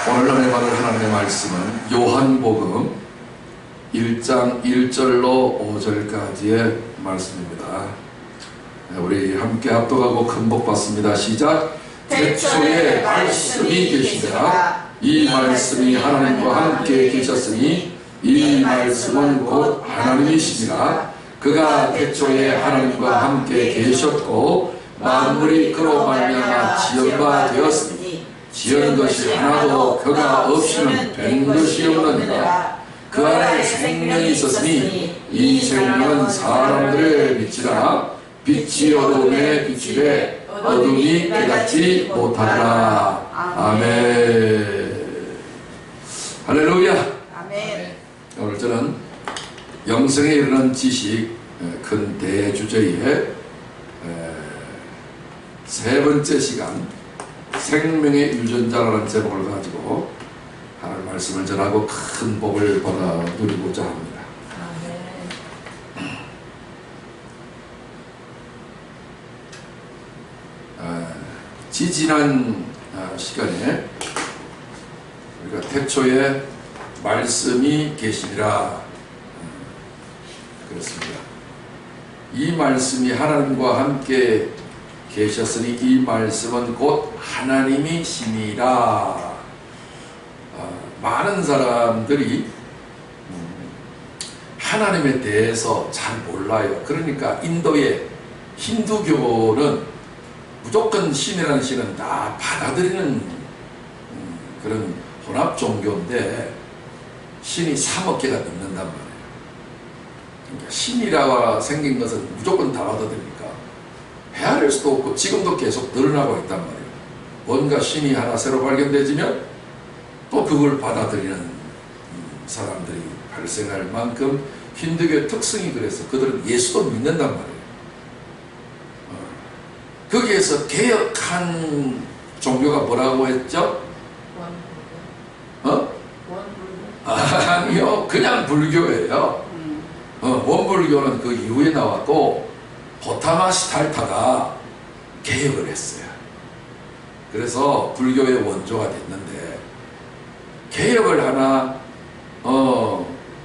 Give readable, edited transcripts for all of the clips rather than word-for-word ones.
오늘 은혜 받을 하나님의 말씀은 요한복음 1장 1절로 5절까지의 말씀입니다. 우리 함께 합독하고 큰 복 받습니다. 시작. 태초에 말씀이 계시니라. 이 말씀이 하나님과 함께 계셨으니 이 말씀은 곧 하나님이시니라. 그가 태초에 하나님과 함께 계셨고 만물이 그로 말미암아 지은 바 되었으니 지은 것이 하나도 그가 없이는 된 것이 없느니라. 그 안에 생명이 있었으니 이 생명은 사람들의 빛이라. 빛이 어둠에 비추되 어둠이 깨닫지 못하더라. 아멘. 할렐루야. 아멘. 오늘 저는 영생에 이르는 지식 큰 대주제의 세 번째 시간 생명의 유전자라는 제목을 가지고 하나님 말씀을 전하고 큰 복을 받아 누리고자 합니다. 지지난 시간에 우리가 태초에 말씀이 계시니라 그렇습니다. 이 말씀이 하나님과 함께 계셨으니 이 말씀은 곧 하나님이시니라. 많은 사람들이 하나님에 대해서 잘 몰라요. 그러니까 인도의 힌두교는 무조건 신이라는 신은 다 받아들이는 그런 혼합 종교인데 신이 3억 개가 넘는단 말이에요. 그러니까 신이라 생긴 것은 무조건 다 받아들이니까 헤아릴 수도 없고 지금도 계속 늘어나고 있단 말이에요. 뭔가 신이 하나 새로 발견되지면 또 그걸 받아들이는 사람들이 발생할 만큼 힌두교의 특성이 그래서 그들은 예수도 믿는단 말이에요. 거기에서 개혁한 종교가 뭐라고 했죠? 아니요, 그냥 불교예요. 원불교는 그 이후에 나왔고 호타마 시달타가 개혁을 했어요. 그래서 불교의 원조가 됐는데 개혁을 하나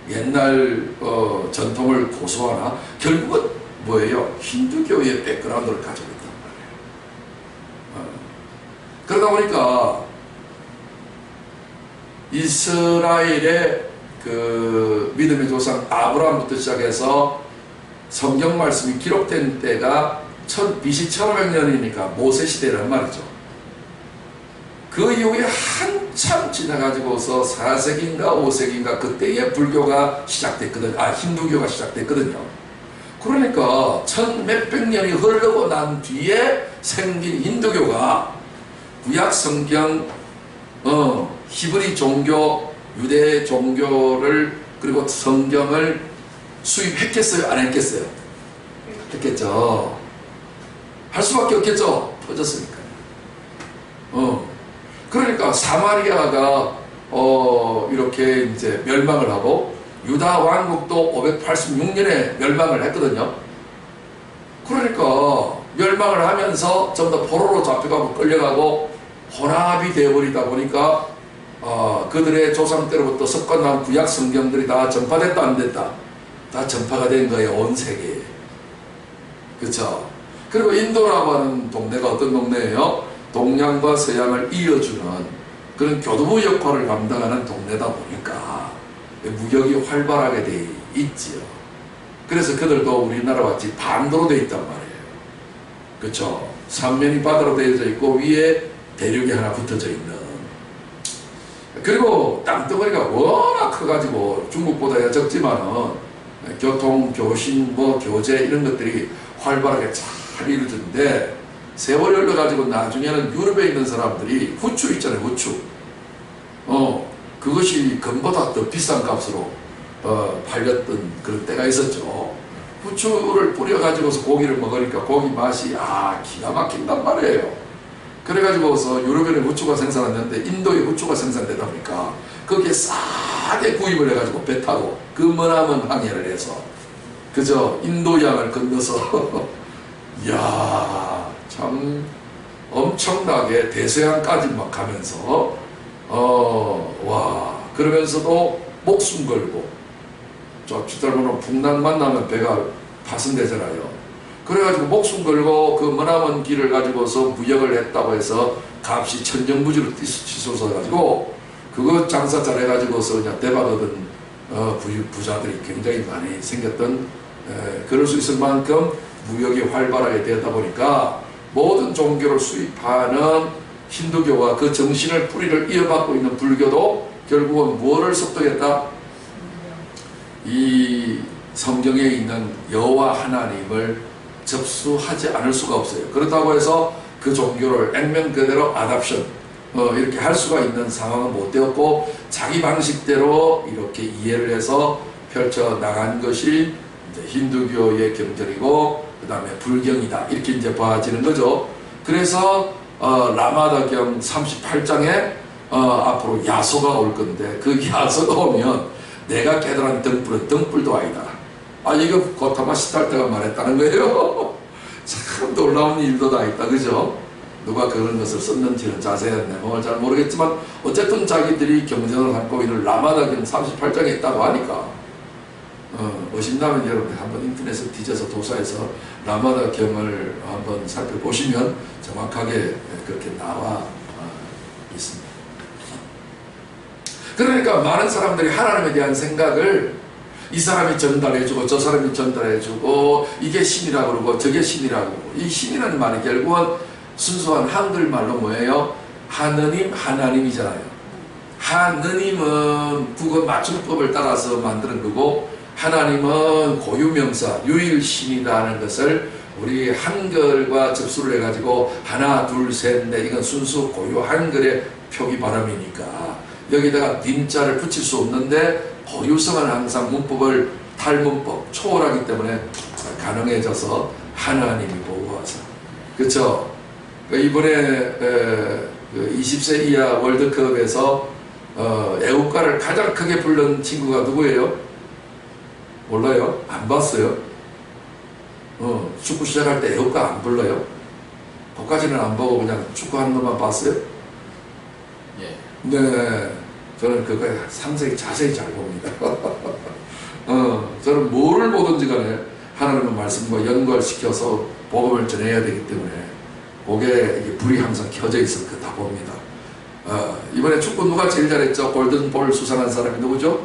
옛날 전통을 고수하나 결국은 뭐예요? 힌두교의 백그라운드를 가지고 있단 말이에요. 그러다 보니까 이스라엘의 그 믿음의 조상 아브라함부터 시작해서 성경 말씀이 기록된 때가 BC 1500년이니까 모세 시대란 말이죠. 그 이후에 한참 지나가지고서 4세기인가 5세기인가 그때에 불교가 시작됐거든요. 힌두교가 시작됐거든요. 그러니까 1000몇백 년이 흐르고 난 뒤에 생긴 힌두교가 구약 성경, 히브리 종교, 유대 종교를 그리고 성경을 수입했겠어요? 안 했겠어요? 했겠죠. 할 수밖에 없겠죠. 퍼졌으니까. 그러니까 사마리아가 이렇게 이제 멸망을 하고 유다 왕국도 586년에 멸망을 했거든요. 그러니까 멸망을 하면서 전부 다 포로로 잡혀가고 끌려가고 혼합이 되어버리다 보니까 그들의 조상 때로부터 습관한 구약 성경들이 다 전파됐다 안 됐다? 다 전파가 된 거예요. 온 세계에. 그렇죠? 그리고 인도라고 하는 동네가 어떤 동네예요? 동양과 서양을 이어주는 그런 교두보 역할을 감당하는 동네다 보니까 무역이 활발하게 돼 있지요. 그래서 그들도 우리나라와 같이 반도로 돼 있단 말이에요. 그렇죠? 삼면이 바다로 되어져 있고 위에 대륙이 하나 붙어져 있는. 그리고 땅덩어리가 워낙 커가지고 중국보다 적지만은 교통, 교신, 교제 이런 것들이 활발하게 잘 이루어지는데 세월이 흘러가지고 나중에는 유럽에 있는 사람들이 후추 있잖아요. 후추. 그것이 금보다 더 비싼 값으로 팔렸던 그런 때가 있었죠. 후추를 뿌려가지고서 고기를 먹으니까 고기 맛이 기가 막힌단 말이에요. 그래가지고서 유럽에는 후추가 생산됐는데 인도에 후추가 생산되다 보니까 거기에 싸게 구입을 해가지고 배 타고 그 머나먼 항해를 해서 그저 인도양을 건너서 이야 참 엄청나게 대서양까지 막 가면서 그러면서도 목숨 걸고, 저 짧으면 풍랑만 나면 배가 파손되잖아요. 그래가지고 목숨 걸고 그 머나먼 길을 가지고서 무역을 했다고 해서 값이 천정부지로 치솟아가지고 그거 장사 잘해가지고서 그냥 대박 얻은 부자들이 굉장히 많이 생겼던, 그럴 수 있을 만큼 무역이 활발하게 되었다 보니까 모든 종교를 수입하는 힌두교와 그 정신을 뿌리를 이어받고 있는 불교도 결국은 무엇을 습득했다? 이 성경에 있는 여호와 하나님을 접수하지 않을 수가 없어요. 그렇다고 해서 그 종교를 액면 그대로 아답션 이렇게 할 수가 있는 상황은 못 되었고, 자기 방식대로 이렇게 이해를 해서 펼쳐 나간 것이 이제 힌두교의 경전이고, 그 다음에 불경이다, 이렇게 이제 봐지는 거죠. 그래서 라마다경 38장에 앞으로 야소가 올 건데, 그 야소가 오면 내가 깨달은 등불은 등불도 아니다. 이거 고타마 시달때가 말했다는 거예요. 참 놀라운 일도 다 있다, 그죠? 누가 그런 것을 썼는지는 자세한 내용을 잘 모르겠지만 어쨌든 자기들이 경전을 하고 있는 라마다경 38장에 있다고 하니까 의심나면 여러분들 한번 인터넷에 뒤져서 도사해서 라마다경을 한번 살펴보시면 정확하게 그렇게 나와 있습니다. 그러니까 많은 사람들이 하나님에 대한 생각을 이 사람이 전달해주고 저 사람이 전달해주고 이게 신이라고 그러고 저게 신이라고 그러고, 이 신이라는 말이 결국은 순수한 한글말로 뭐예요? 하느님, 하나님이잖아요. 하느님은 국어 맞춤법을 따라서 만드는 거고, 하나님은 고유명사, 유일신이라는 것을 우리 한글과 접수를 해가지고 하나, 둘, 셋, 넷, 이건 순수 고유 한글의 표기 발음이니까 여기다가 님자를 붙일 수 없는데, 고유성은 항상 문법을 탈문법, 초월하기 때문에 가능해져서 하나님이 보호하사. 그렇죠? 이번에 20세 이하 월드컵에서 애국가를 가장 크게 부른 친구가 누구예요? 몰라요? 안 봤어요? 축구 시작할 때 애국가 안 불러요? 그까지는 안 보고 그냥 축구하는 것만 봤어요? 예. 네, 저는 그거 상세히 자세히 잘 봅니다. 저는 뭐를 보든지 간에 하나님의 말씀과 연관시켜서 복음을 전해야 되기 때문에 그게 불이 항상 켜져 있어 다 봅니다. 이번에 축구 누가 제일 잘했죠? 골든볼 수상한 사람이 누구죠?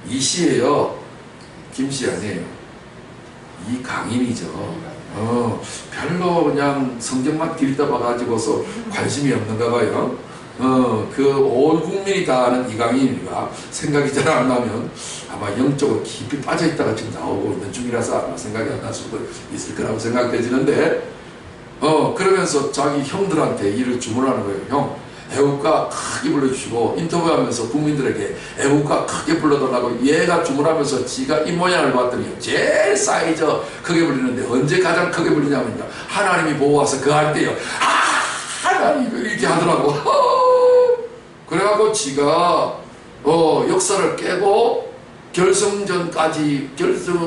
이씨예요. 김씨 아니에요. 이강인이죠. 별로 그냥 성경만 들여다봐가지고서 관심이 없는가 봐요. 그 온 국민이 다 아는 이강인이가 생각이 잘 안 나면 아마 영적으로 깊이 빠져있다가 지금 나오고 있는 중이라서 아마 생각이 안 날 수도 있을 거라고 생각되지는데, 그러면서 자기 형들한테 일을 주문하는 거예요. 형, 애국가 크게 불러주시고, 인터뷰하면서 국민들에게 애국가 크게 불러달라고 얘가 주문하면서 지가 이 모양을 봤더니 제일 사이즈 크게 불리는데 언제 가장 크게 불리냐면요, 하나님이 보호와서 그 할 때요, 하나님 이렇게 하더라고. 그래갖고 지가 역사를 깨고 결승전까지,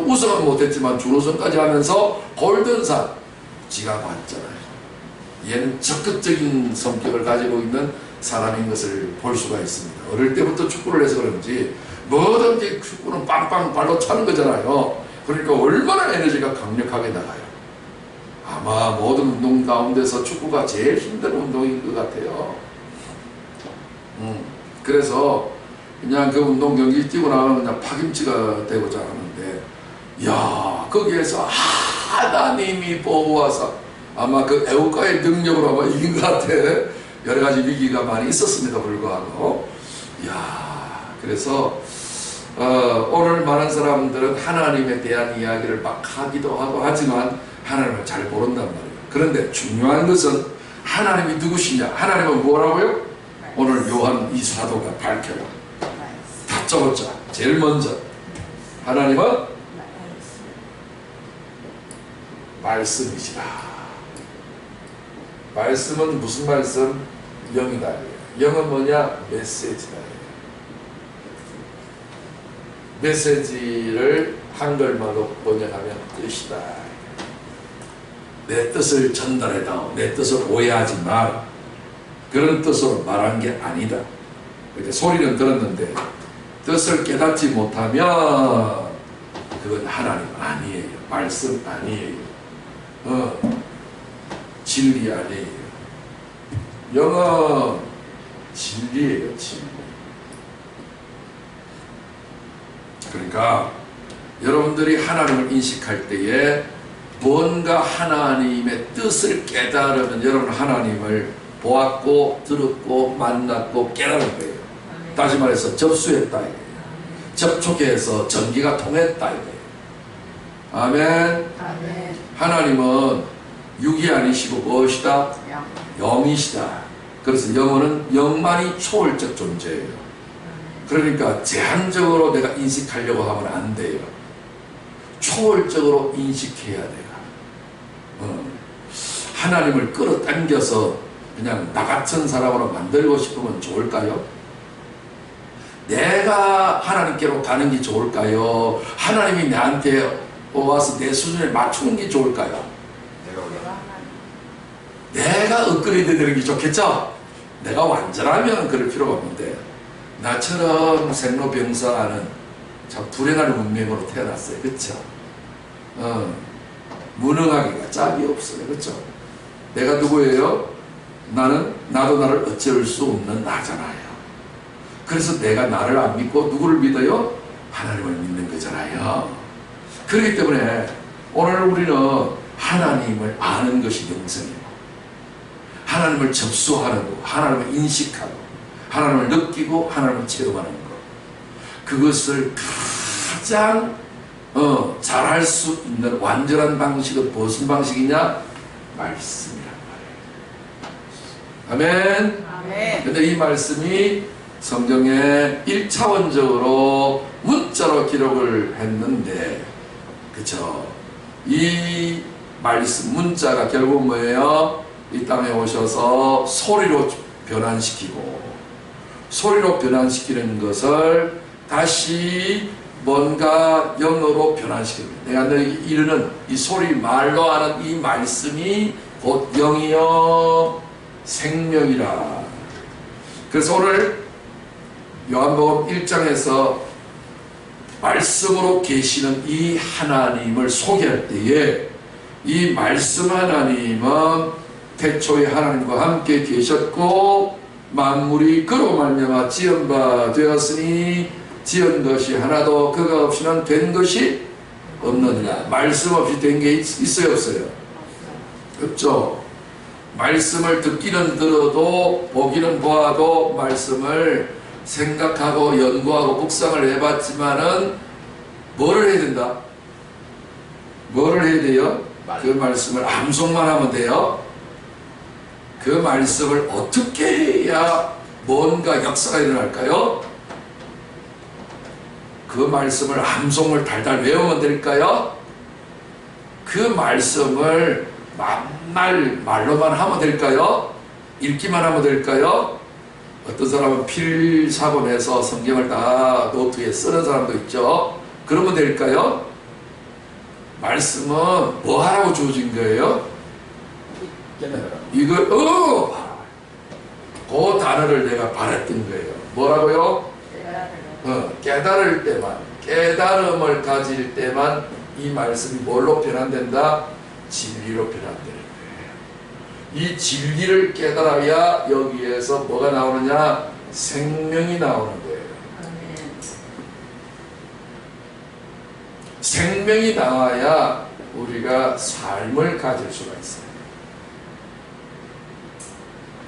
우승은 못했지만 준우승까지 하면서 골든상 지가 봤잖아요. 얘는 적극적인 성격을 가지고 있는 사람인 것을 볼 수가 있습니다. 어릴 때부터 축구를 해서 그런지 뭐든지 축구는 빵빵 발로 차는 거잖아요. 그러니까 얼마나 에너지가 강력하게 나가요. 아마 모든 운동 가운데서 축구가 제일 힘든 운동인 것 같아요. 그래서 그냥 그 운동 경기 뛰고 나면 그냥 파김치가 되고자 하는데, 야, 거기에서 하나님이 보호하사, 아마 그 애국가의 능력으로 아마 이긴 것 같아. 여러 가지 위기가 많이 있었습니다, 불구하고. 야, 그래서 오늘 많은 사람들은 하나님에 대한 이야기를 막 하기도 하고 하지만 하나님을 잘 모른단 말이에요. 그런데 중요한 것은 하나님이 누구시냐? 하나님은 뭐라고요? 오늘 요한 이 사도가 밝혀요. 다짜고짜 제일 먼저 하나님은 말씀이시라. 말씀은 무슨 말씀? 영이다. 영은 뭐냐? 메시지다. 메시지를 한글말로 번역하면 뜻이다. 내 뜻을 전달해다오. 내 뜻을 오해하지 마라. 그런 뜻으로 말한 게 아니다. 이제 소리는 들었는데 뜻을 깨닫지 못하면 그건 하나님 아니에요. 말씀 아니에요. 진리 아니에요. 영은 진리예요. 진리. 그러니까 여러분들이 하나님을 인식할 때에 뭔가 하나님의 뜻을 깨달으면 여러분 하나님을 보았고 들었고 만났고 깨달은 거예요. 다시 말해서 접수했다 이거예요. 접촉해서 전기가 통했다 이거예요. 아멘. 아멘. 하나님은 육이 아니시고 무엇이다? 영이시다. 그래서 영어는 영만이 초월적 존재예요. 그러니까 제한적으로 내가 인식하려고 하면 안 돼요. 초월적으로 인식해야 돼요. 하나님을 끌어당겨서 그냥 나 같은 사람으로 만들고 싶으면 좋을까요? 내가 하나님께로 가는 게 좋을까요? 하나님이 나한테 와서 내 수준에 맞추는 게 좋을까요? 내가 업그레이드 되는 게 좋겠죠? 내가 완전하면 그럴 필요가 없는데 나처럼 생로병사하는 참 불행한 문명으로 태어났어요. 그렇죠? 무능하기가 짝이 없어요. 그렇죠? 내가 누구예요? 나도 나를 어쩔 수 없는 나잖아요. 그래서 내가 나를 안 믿고 누구를 믿어요? 하나님을 믿는 거잖아요. 그렇기 때문에 오늘 우리는 하나님을 아는 것이 영성이고 하나님을 접수하는 거, 하나님을 인식하고 하나님을 느끼고 하나님을 체험하는 것, 그것을 가장 잘할 수 있는 완전한 방식은 무슨 방식이냐? 말씀이란 말이에요. 아멘. 아멘. 근데 이 말씀이 성경에 1차원적으로 문자로 기록을 했는데, 그쵸? 이 말씀, 문자가 결국 뭐예요? 이 땅에 오셔서 소리로 변환시키고, 소리로 변환시키는 것을 다시 뭔가 영어로 변환시킵니다. 내가 너에게 이르는 이 소리 말로 하는 이 말씀이 곧 영이요 생명이라. 그래서 오늘 요한복음 1장에서 말씀으로 계시는 이 하나님을 소개할 때에 이 말씀 하나님은 태초에 하나님과 함께 계셨고 만물이 그로 말미암아 지은 바 되었으니 지은 것이 하나도 그가 없이는 된 것이 없느니라. 말씀 없이 된 게 있어요 없어요? 없죠. 말씀을 듣기는 들어도 보기는 보아도 말씀을 생각하고 연구하고 묵상을 해봤지만은 뭐를 해야 된다? 뭐를 해야 돼요? 그 말씀을 암송만 하면 돼요? 그 말씀을 어떻게 해야 뭔가 역사가 일어날까요? 그 말씀을 암송을 달달 외우면 될까요? 그 말씀을 만날 말로만 하면 될까요? 읽기만 하면 될까요? 어떤 사람은 필사본 해서 성경을 다 노트에 쓰는 사람도 있죠. 그러면 될까요? 말씀은 뭐 하라고 주어진 거예요? 이걸 그 단어를 내가 바랬던 거예요. 뭐라고요? 깨달을 때만, 깨달음을 가질 때만 이 말씀이 뭘로 변환된다? 진리로 변환되는 거예요. 이 진리를 깨달아야 여기에서 뭐가 나오느냐? 생명이 나오는 거예요. 생명이 나와야 우리가 삶을 가질 수가 있어요.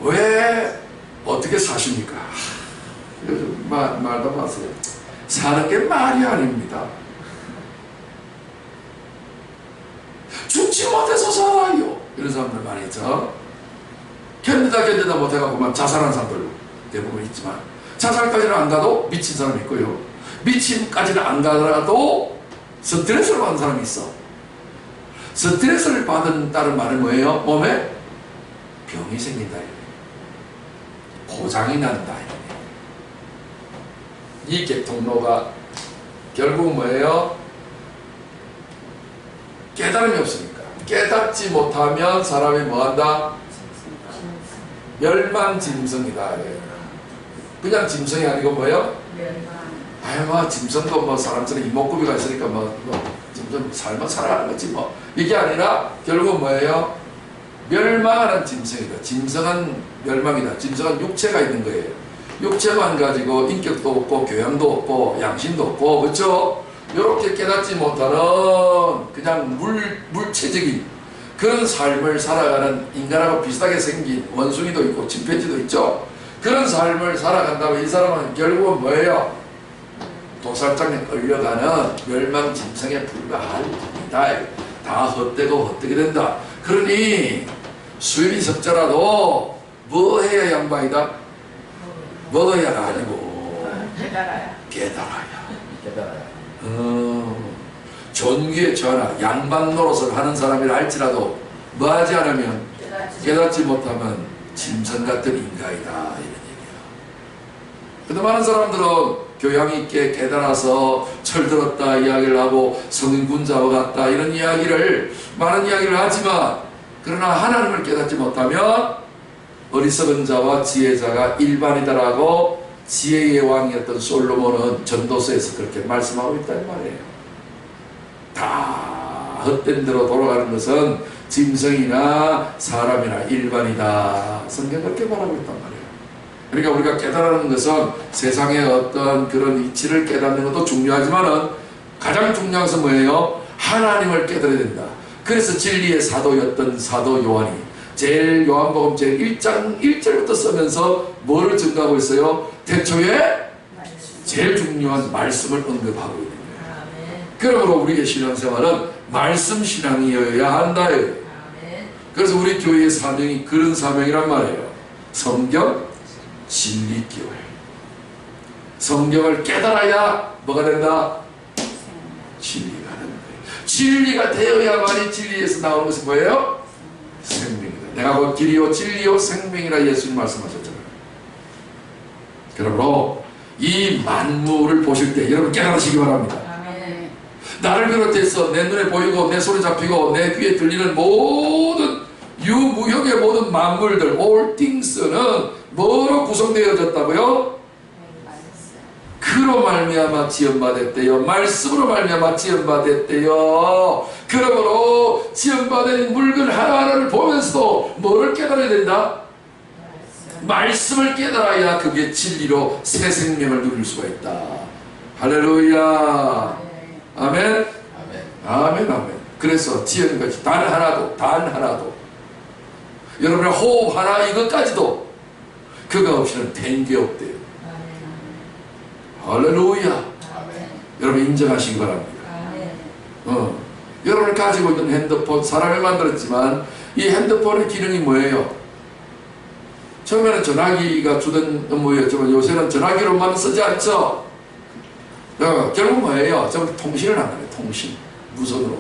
왜 어떻게 사십니까? 말도 마세요. 사는 게 말이 아닙니다. 죽지 못해서 살아요. 이런 사람들 많이 있죠. 견디다 못해갖고만 자살한 사람들 대부분 있지만 자살까지는 안 가도 미친 사람이 있고요. 미침까지는 안 가더라도 스트레스를 받는 사람이 있어. 스트레스를 받은 다는 말은 뭐예요? 몸에 병이 생긴다. 고장이 난다. 이 개통로가 결국 뭐예요? 깨달음이 없으니까. 깨닫지 못하면 사람이 뭐한다? 멸망짐승이다. 그냥 짐승이 아니고 뭐예요? 멸망. 아유 뭐 짐승도 뭐 사람처럼 이목구비가 있으니까 뭐 짐승 삶을 살아가는 거지 뭐. 이게 아니라 결국 뭐예요? 멸망하는 짐승이다. 짐승은 멸망이다. 짐승은 육체가 있는 거예요. 육체만 가지고 인격도 없고 교양도 없고 양심도 없고 그렇죠? 이렇게 깨닫지 못하는 그냥 물체적인 그런 삶을 살아가는 인간하고 비슷하게 생긴 원숭이도 있고 침팬지도 있죠. 그런 삶을 살아간다면 이 사람은 결국은 뭐예요? 도살장에 끌려가는 멸망 짐승에 불과할 뿐이다. 다 헛되고 헛되게 된다. 그러니 수입이 적자라도 뭐 해야 양반이다? 먹어야가 아니고 깨달아야. 깨달아야. 존귀의 전하 양반 노릇을 하는 사람이라 할지라도 뭐 하지 않으면 깨닫지 못하면 짐승 같은 인간이다 이런 얘기야. 근데 많은 사람들은 교양 있게 깨달아서 철들었다 이야기를 하고 성인군자와 같다 이런 이야기를 많은 이야기를 하지만 그러나 하나님을 깨닫지 못하면 어리석은 자와 지혜자가 일반이다라고 지혜의 왕이었던 솔로몬은 전도서에서 그렇게 말씀하고 있다는 말이에요. 다 헛된 대로 돌아가는 것은 짐승이나 사람이나 일반이다. 성경 그렇게 말하고 있단 말이에요. 그러니까 우리가 깨달는 것은 세상의 어떤 그런 이치를 깨닫는 것도 중요하지만은 가장 중요한 것은 뭐예요? 하나님을 깨달아야 된다. 그래서 진리의 사도였던 사도 요한이 제일 요한복음 제1장 1절부터 쓰면서 뭐를 증거하고 있어요? 태초에 제일 중요한 말씀을 언급하고 있는 거예요. 그러므로 우리의 신앙생활은 말씀 신앙이어야 한다. 그래서 우리 교회의 사명이 그런 사명이란 말이에요. 성경, 진리 교회. 성경을 깨달아야 뭐가 된다? 진리가 되는 거예요. 진리가 되어야만이 진리에서 나오는 것이 뭐예요? 생명이다. 내가 곧 길이요 진리요 생명이라 예수님 말씀하셨잖아요. 그러므로 이 만물을 보실 때 여러분 깨달으시기 바랍니다. 나를 비롯해서 내 눈에 보이고 내 손에 잡히고 내 귀에 들리는 모든 유무형의 모든 만물들 all things는 뭐로 구성되어졌다고요? 그로 말미암아 지음받았대요. 말씀으로 말미암아 지음받았대요. 그러므로 지음받은 물건 하나하나를 보면서도 뭐를 깨달아야 된다? 말씀을 깨달아야 그게 진리로 새 생명을 누릴 수가 있다. 할렐루야. 아멘. 아멘. 그래서 지은 것이 단 하나도 여러분의 호흡 하나 이것까지도 그가 없이는 된 게 없대요. 할렐루야. 여러분 인정하시기 바랍니다. 여러분이 가지고 있는 핸드폰 사람이 만들었지만 이 핸드폰의 기능이 뭐예요? 처음에는 전화기가 주된 업무였지만 요새는 전화기로만 쓰지 않죠? 결국 뭐예요? 전부 통신을 한다는 통신. 무선으로.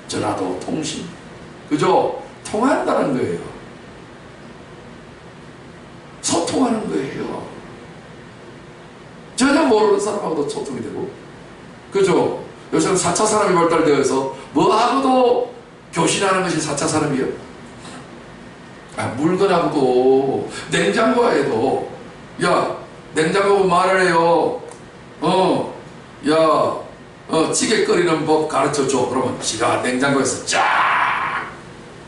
전화도 통신. 그죠? 통한다는 거예요. 소통하는 거예요. 전혀 모르는 사람하고도 소통이 되고. 그죠? 요새는 4차 산업이 발달되어서 뭐하고도 교신하는 것이 4차 산업이에요. 물건하고도 냉장고에도 야 냉장고 말을 해요. 찌개 끓이는 법 가르쳐줘. 그러면 지가 냉장고에서 쫙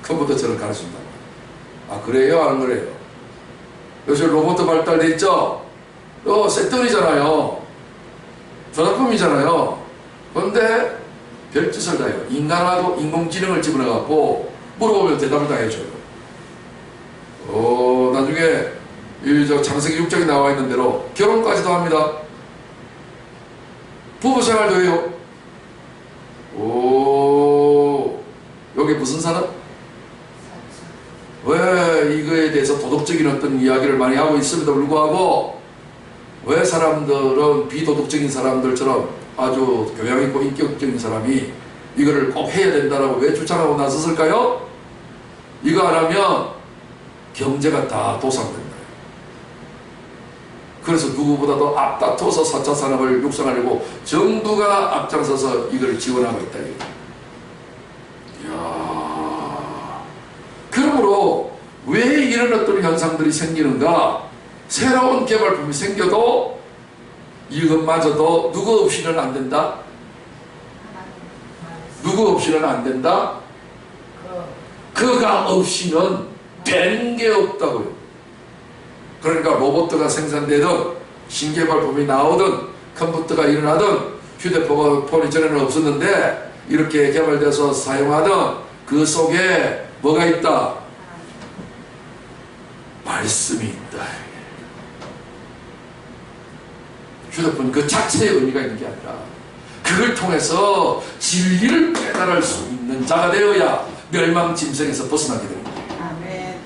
컴퓨터처럼 가르쳐준다. 그래요? 안 그래요? 요즘 로봇 발달돼 있죠? 셋돌이잖아요. 전화품이잖아요. 그런데 별짓을 다 해요. 인간하고 인공지능을 집어넣어갖고 물어보면 대답을 다 해줘요. 나중에 창세기 6장에 나와 있는 대로 결혼까지도 합니다. 부부생활도 해요. 여기 무슨 산업? 왜 이거에 대해서 도덕적인 어떤 이야기를 많이 하고 있음에도 불구하고 왜 사람들은 비도덕적인 사람들처럼 아주 교양있고 인격적인 사람이 이거를 꼭 해야 된다라고 왜 주장하고 나섰을까요? 이거 안 하면 경제가 다 도산된다. 그래서 누구보다도 앞다퉈서 4차 산업을 육성하려고 정부가 앞장서서 이걸 지원하고 있다. 이야. 그러므로 왜 이런 어떤 현상들이 생기는가? 새로운 개발품이 생겨도 이것마저도 누구 없이는 안 된다? 누구 없이는 안 된다? 그가 없이는 되는 게 없다고요. 그러니까 로봇가 생산되든 신개발품이 나오든 컴퓨터가 일어나든 휴대폰이 전에는 없었는데 이렇게 개발돼서 사용하든 그 속에 뭐가 있다? 말씀이 있다. 휴대폰 그 자체의 의미가 있는 게 아니라 그걸 통해서 진리를 깨달을 수 있는 자가 되어야 멸망 짐승에서 벗어나게 됩니다. 아멘.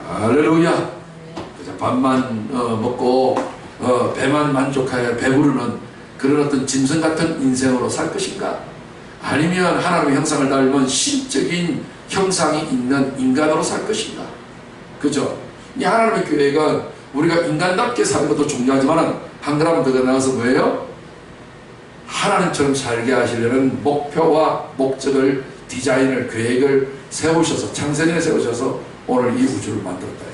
할렐루야. 그저 밥만 먹고 배만 만족하여 배부르는 그런 어떤 짐승 같은 인생으로 살 것인가? 아니면 하나님의 형상을 닮은 신적인 형상이 있는 인간으로 살 것인가? 그죠? 이 하나님의 계획은 우리가 인간답게 사는 것도 중요하지만 한 걸음 더 나아가서 뭐예요? 하나님처럼 살게 하시려는 목표와 목적을, 디자인을, 계획을 세우셔서, 창세전에 세우셔서 오늘 이 우주를 만들었다.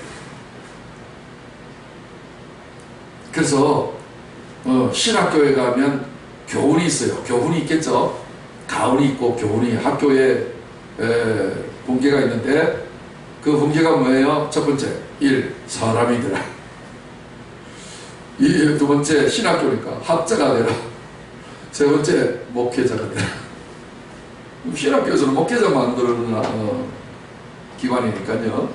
그래서 신학교에 가면 교훈이 있어요. 교훈이 있겠죠. 가훈이 있고 교훈이, 학교에 분계가 있는데 그 분계가 뭐예요? 첫 번째, 1. 사람이 되라. 두 번째, 신학교니까 학자가 되라. 세 번째, 목회자가 되라. 신학교에서는 목회자 만드는 기관이니까요.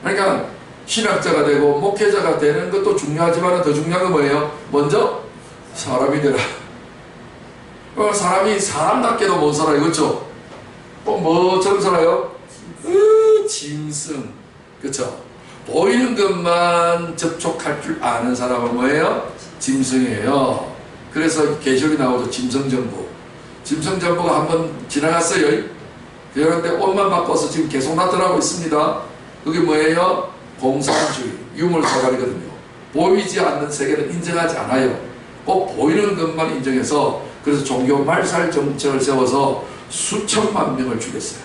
그러니까 신학자가 되고 목회자가 되는 것도 중요하지만 더 중요한 건 뭐예요? 먼저 사람이 되라. 사람이 사람답게도 못 살아요. 그렇죠? 뭐처럼 살아요? 짐승. 그렇죠? 보이는 것만 접촉할 줄 아는 사람은 뭐예요? 짐승이에요. 그래서 계시록이 나오죠. 짐승정부. 짐승정부가 한번 지나갔어요. 그런데 옷만 바꿔서 지금 계속 나타나고 있습니다. 그게 뭐예요? 공산주의, 유물사관이거든요. 보이지 않는 세계를 인정하지 않아요. 꼭 보이는 것만 인정해서 그래서 종교 말살 정책을 세워서 수천만 명을 죽였어요.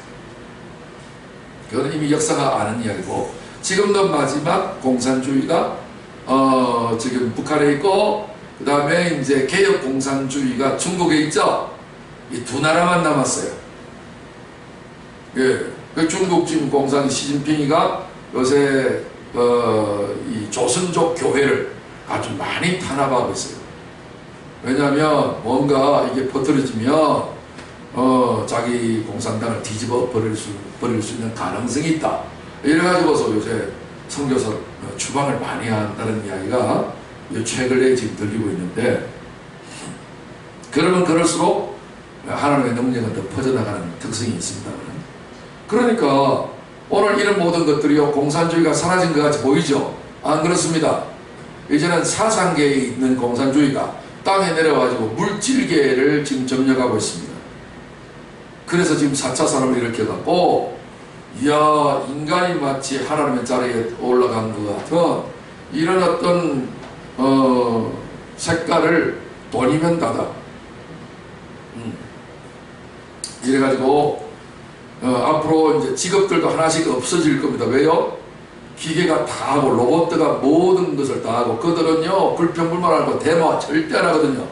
그건 이미 역사가 아는 이야기고, 지금도 마지막 공산주의가 지금 북한에 있고, 그 다음에 이제 개혁 공산주의가 중국에 있죠. 이 두 나라만 남았어요. 예, 그 중국 지금 공산 시진핑이가 요새 이 조선족 교회를 아주 많이 탄압하고 있어요. 왜냐하면 뭔가 이게 퍼뜨려지면 자기 공산당을 뒤집어 버릴 수 있는 가능성이 있다. 이래가지고서 요새 선교사 추방을 많이 한다는 이야기가 최근에 지금 들리고 있는데, 그러면 그럴수록 하나님의 능력은 더 퍼져나가는 특성이 있습니다. 그러니까 오늘 이런 모든 것들이요, 공산주의가 사라진 것 같이 보이죠? 안 그렇습니다. 이제는 사상계에 있는 공산주의가 땅에 내려가지고 물질계를 지금 점령하고 있습니다. 그래서 지금 4차 산업을 일으켜갖고, 이야, 인간이 마치 하나님의 자리에 올라간 것 같은 이런 어떤 색깔을 돈이면 다다. 이래가지고 앞으로 이제 직업들도 하나씩 없어질 겁니다. 왜요? 기계가 다 하고 로봇가 모든 것을 다 하고, 그들은요 불평불만하고 데모 절대 안 하거든요.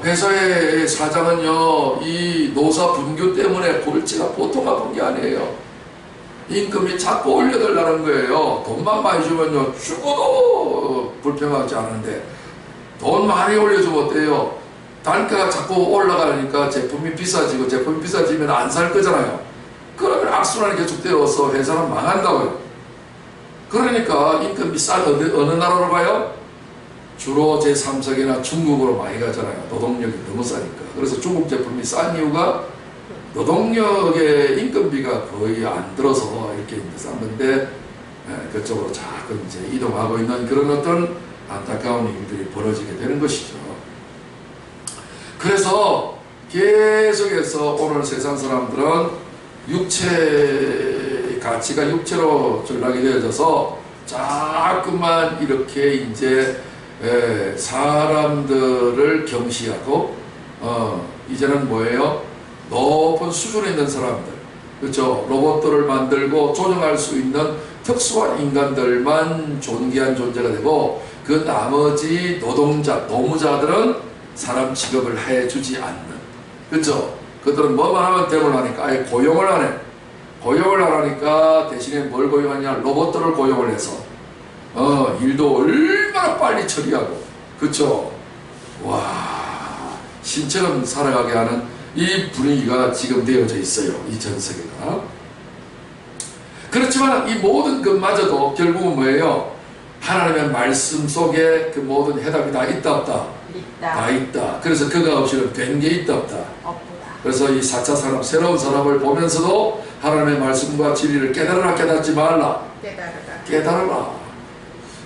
회사의 사장은요 이 노사 분규 때문에 골치가 보통 아픈 게 아니에요. 임금이 자꾸 올려달라는 거예요. 돈만 많이 주면요 죽어도 불평하지 않은데, 돈 많이 올려주면 어때요? 단가가 자꾸 올라가니까 제품이 비싸지고, 제품이 비싸지면 안 살 거잖아요. 그러면 악순환이 계속되어서 회사는 망한다고요. 그러니까 임금이 싼 어느 나라로 가요? 주로 제3세계나 중국으로 많이 가잖아요. 노동력이 너무 싸니까. 그래서 중국 제품이 싼 이유가 노동력의 임금비가 거의 안 들어서 이렇게 싼 건데, 그쪽으로 자꾸 이제 이동하고 있는 그런 어떤 안타까운 일들이 벌어지게 되는 것이죠. 그래서 계속해서 오늘 세상 사람들은 육체의 가치가 육체로 전락이 되어져서 자꾸만 이렇게 이제 사람들을 경시하고, 이제는 뭐예요? 높은 수준에 있는 사람들, 그렇죠? 로봇들을 만들고 조정할 수 있는 특수한 인간들만 존귀한 존재가 되고 그 나머지 노무자들은 사람 취급을 해주지 않는, 그렇죠? 그들은 뭐만 하면 대물 하니까 아예 고용을 안 해. 고용을 안 하니까 대신에 뭘 고용하냐? 로봇들을 고용을 해서 일도 얼마나 빨리 처리하고, 그렇죠? 와, 신처럼 살아가게 하는 이 분위기가 지금 되어져 있어요. 이 전 세계가. 그렇지만 이 모든 것마저도 결국은 뭐예요? 하나님의 말씀 속에 그 모든 해답이 다 있다 없다? 다 있다. 그래서 그가 없이는 된 게 있다 없다? 없다. 그래서 이 4차 산업, 새로운 산업을 보면서도 하나님의 말씀과 진리를 깨달으라, 깨닫지 말라. 깨달으라.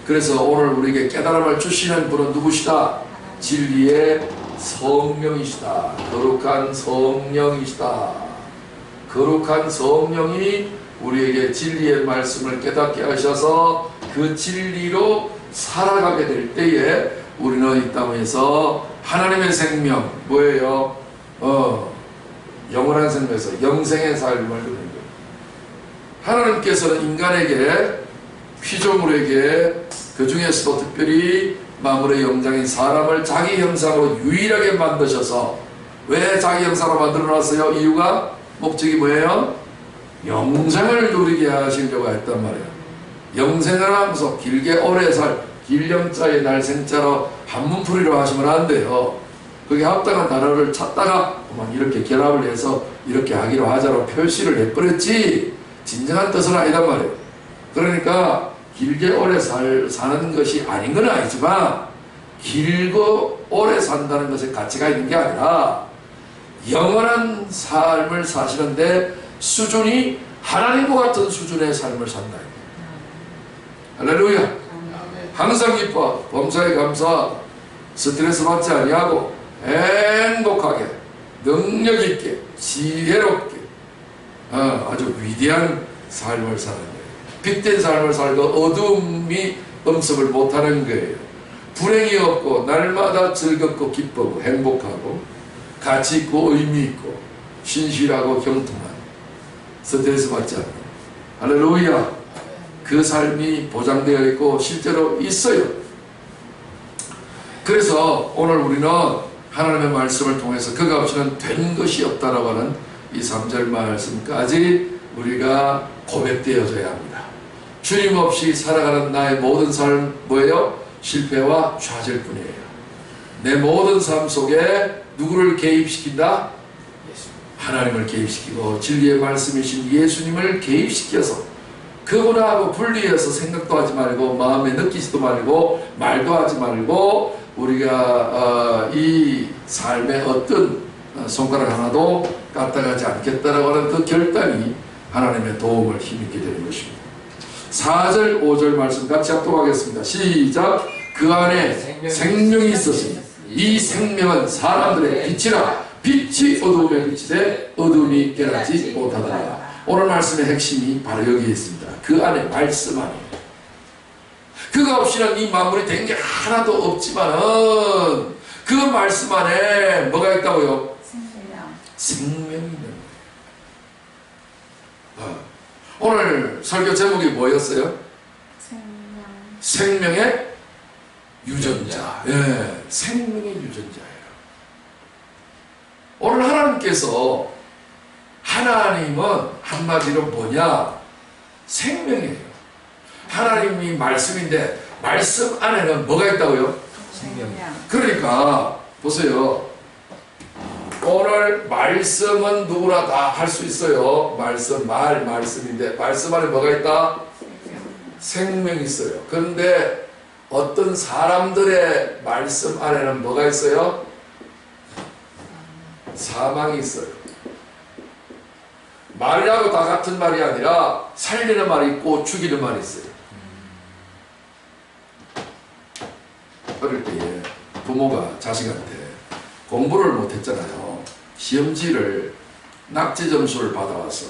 그래서 오늘 우리에게 깨달음을 주시는 분은 누구시다? 진리의 성령이시다. 거룩한 성령이시다. 거룩한 성령이 우리에게 진리의 말씀을 깨닫게 하셔서 그 진리로 살아가게 될 때에 우리는 이 땅에서 하나님의 생명, 뭐예요? 영원한 생명에서 영생의 삶을 누리는 거예요. 하나님께서는 인간에게, 피조물에게, 그 중에서도 특별히 만물의 영장인 사람을 자기 형상으로 유일하게 만드셔서, 왜 자기 형상으로 만들어놨어요? 이유가, 목적이 뭐예요? 영생을 누리게 하시려고 했단 말이에요. 영생을 하면서 길게 오래 살, 길령자의 날생자로 한문풀이로 하시면 안 돼요. 거기에 합당한 단어를 찾다가 이렇게 결합을 해서 이렇게 하기로 하자로 표시를 해버렸지, 진정한 뜻은 아니단 말이에요. 그러니까 길게 오래 사는 것이 아닌 건 아니지만, 길고 오래 산다는 것에 가치가 있는 게 아니라 영원한 삶을 사시는데 수준이 하나님과 같은 수준의 삶을 산다. 할렐루야. 항상 기뻐, 범사에 감사, 스트레스 받지 아니하고 행복하게, 능력 있게, 지혜롭게, 아주 위대한 삶을 사는 거예요. 빛된 삶을 살고 어두움이 음습을 못하는 거예요. 불행이 없고 날마다 즐겁고 기쁘고 행복하고 가치 있고 의미 있고 신실하고 형통한, 스트레스 받지 않고, 할렐루야. 그 삶이 보장되어 있고 실제로 있어요. 그래서 오늘 우리는 하나님의 말씀을 통해서 그가 없이는 된 것이 없다라고 하는 이 3절 말씀까지 우리가 고백되어져야 합니다. 주님 없이 살아가는 나의 모든 삶 뭐예요? 실패와 좌절 뿐이에요. 내 모든 삶 속에 누구를 개입시킨다? 하나님을 개입시키고 진리의 말씀이신 예수님을 개입시켜서 그분하고 분리해서 생각도 하지 말고 마음에 느끼지도 말고 말도 하지 말고 우리가 이 삶의 어떤 손가락 하나도 까딱하지 않겠다라고 하는 그 결단이 하나님의 도움을 힘입게 되는 것입니다. 4절 5절 말씀 같이 합독하겠습니다. 시작. 그 안에 생명이 있었으니 이 생명은 사람들의 빛이라. 빛이 어두움에 비치되 어두움이 깨닫지 못하더라. 오늘 말씀의 핵심이 바로 여기에 있습니다. 그 안에 말씀 안에. 그가 없이는 이 만물이 된 게 하나도 없지만은 그 말씀 안에 뭐가 있다고요? 생명이 있는 거예요. 오늘 설교 제목이 뭐였어요? 생명의 유전자. 예, 생명의 유전자예요. 오늘 하나님께서, 하나님은 한마디로 뭐냐? 생명이에요. 하나님이 말씀인데 말씀 안에는 뭐가 있다고요? 생명. 그러니까 보세요. 오늘 말씀은 누구나 다 할 수 있어요. 말씀, 말씀인데 말씀 안에 뭐가 있다? 생명이 있어요. 그런데 어떤 사람들의 말씀 안에는 뭐가 있어요? 사망이 있어요. 말하고 다 같은 말이 아니라 살리는 말이 있고 죽이는 말이 있어요. 어릴 때에 부모가 자식한테 공부를 못했잖아요. 시험지를 낙제 점수를 받아왔어.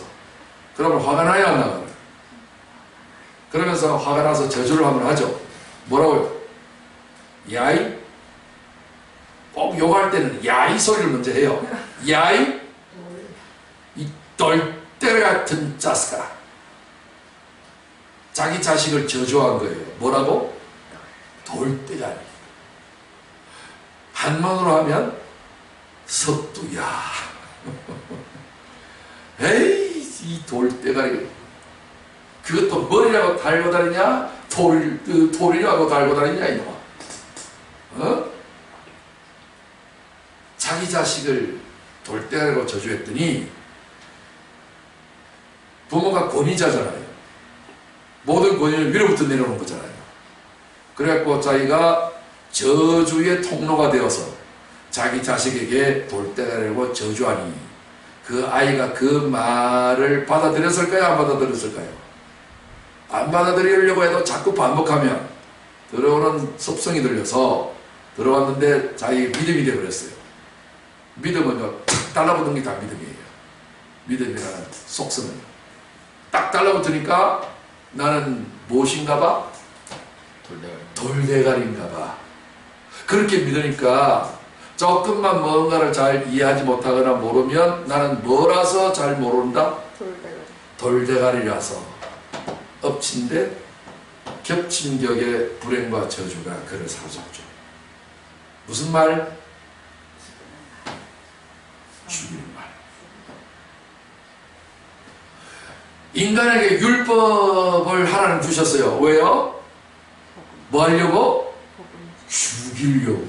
그러면 화가 나야 안 나가요? 그러면서 화가 나서 저주를 한번 하죠. 뭐라고요? 야이? 꼭 욕할 때는 야이 소리를 먼저 해요. 야이? 이 똘때려 같은 짜스가. 자기 자식을 저주한 거예요. 뭐라고? 돌대가리. 한문으로 하면 석두야. 에이, 이 돌대가리. 그것도 머리라고 달고 다니냐? 돌이라고 달고 다니냐, 이놈아. 어? 자기 자식을 돌대가리로 저주했더니, 부모가 권위자잖아요. 모든 권위를 위로부터 내려오는 거잖아요. 그래갖고 자기가 저주의 통로가 되어서 자기 자식에게 돌대가리라고 저주하니, 그 아이가 그 말을 받아들였을까요? 안 받아들였을까요? 안 받아들이려고 해도 자꾸 반복하면 들어오는 섭성이 들려서 들어왔는데 자기 믿음이 되어버렸어요. 믿음은요, 탁 달라붙는 게 다 믿음이에요. 믿음이라는 속성은 딱 달라붙으니까 나는 무엇인가 봐? 돌대가리인가 봐. 그렇게 믿으니까 조금만 뭔가를 잘 이해하지 못하거나 모르면 나는 뭐라서 잘 모른다? 돌대가리라서 엎친 데 겹친 격의 불행과 저주가 그를 사로잡죠. 무슨 말? 죽일 말. 인간에게 율법을 하나님 주셨어요. 왜요? 뭐 하려고? 죽이려고.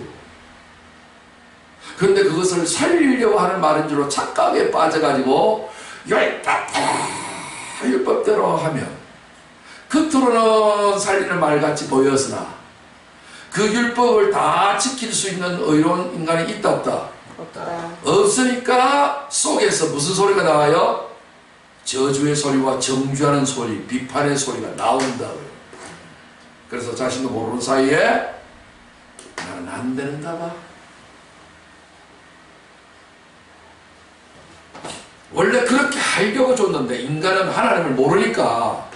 그런데 그것을 살리려고 하는 말인 줄로 착각에 빠져가지고 율법대로 하면 겉으로는 살리는 말같이 보였으나 그 율법을 다 지킬 수 있는 의로운 인간이 있다 없다? 없으니까 속에서 무슨 소리가 나와요? 저주의 소리와 정죄하는 소리, 비판의 소리가 나온다고요. 그래서 자신도 모르는 사이에 나는 안 되는가 봐. 원래 그렇게 하려고 줬는데 인간은 하나님을 모르니까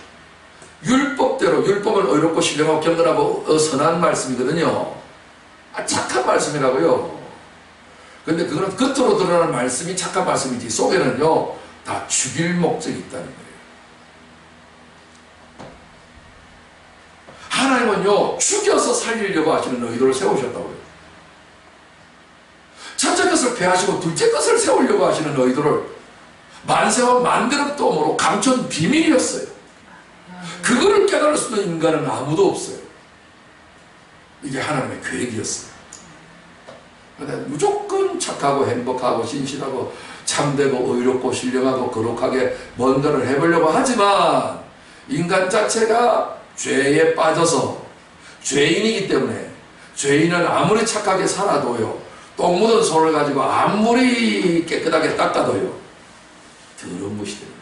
율법대로, 율법은 의롭고 신령하고 경건하고 선한 말씀이거든요. 착한 말씀이라고요. 근데 그건 겉으로 드러나는 말씀이 착한 말씀이지 속에는요 다 죽일 목적이 있다는 거예요. 하나님은요 죽여서 살리려고 하시는 의도를 세우셨다고요. 첫째 것을 폐하시고 둘째 것을 세우려고 하시는 의도를 만세와 만드럽도므로 감춘 비밀이었어요. 그거를 깨달을 수 있는 인간은 아무도 없어요. 이게 하나님의 계획이었어요. 근데 무조건 착하고 행복하고 신실하고 참되고 의롭고 신령하고 거룩하게 뭔가를 해보려고 하지만 인간 자체가 죄에 빠져서 죄인이기 때문에 죄인은 아무리 착하게 살아도요 똥 묻은 손을 가지고 아무리 깨끗하게 닦아도요 더러운 것이 됩니다.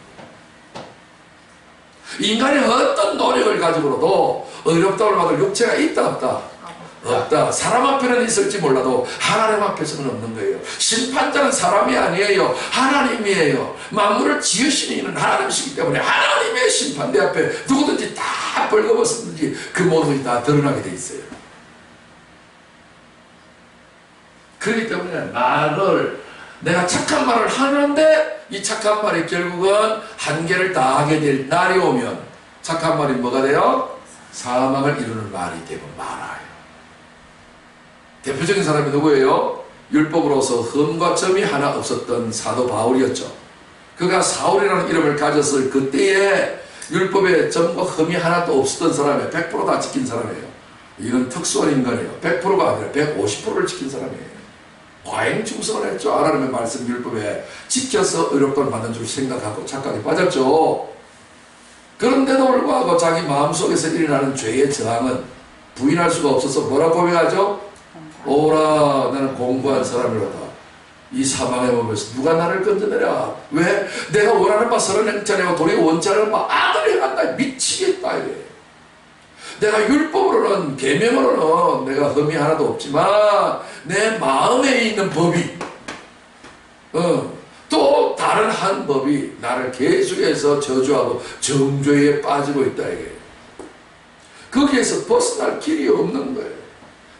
인간이 어떤 노력을 가지고라도 의롭다고 받을 육체가 있다 없다? 없다. 사람 앞에는 있을지 몰라도 하나님 앞에서는 없는 거예요. 심판자는 사람이 아니에요. 하나님이에요. 만물을 지으신 이는 하나님이시기 때문에 하나님의 심판대 앞에 누구든지 다 벌거벗었든지 그 모든 것이 다 드러나게 돼 있어요. 그렇기 때문에 내가 착한 말을 하는데 이 착한 말이 결국은 한계를 다하게 될 날이 오면 착한 말이 뭐가 돼요? 사망을 이루는 말이 되고 말아요. 대표적인 사람이 누구예요? 율법으로서 흠과 점이 하나 없었던 사도 바울이었죠. 그가 사울이라는 이름을 가졌을 그때에 율법에 점과 흠이 하나도 없었던 사람이에요. 100% 다 지킨 사람이에요. 이건 특수한 인간이에요. 100%가 아니라 150%를 지킨 사람이에요. 과잉 충성을 했죠. 하나님의 말씀 율법에 지켜서 의롭다는 받는 줄 생각하고 착각에 빠졌죠. 그런데도 불구하고 자기 마음속에서 일어나는 죄의 저항은 부인할 수가 없어서 뭐라 고백하죠? 오라 나는 공부한 사람이로다. 이 사망의 몸에서 누가 나를 건져내랴. 왜? 내가 원하는 바 선을 행치 아니하고 도리어 원치 않은 바 악을 행한다. 미치겠다 이래. 내가 율법으로는 계명으로는 내가 흠이 하나도 없지만 내 마음에 있는 법이 또 다른 한 법이 나를 계속해서 저주하고 정죄에 빠지고 있다 이게. 거기에서 벗어날 길이 없는 거예요.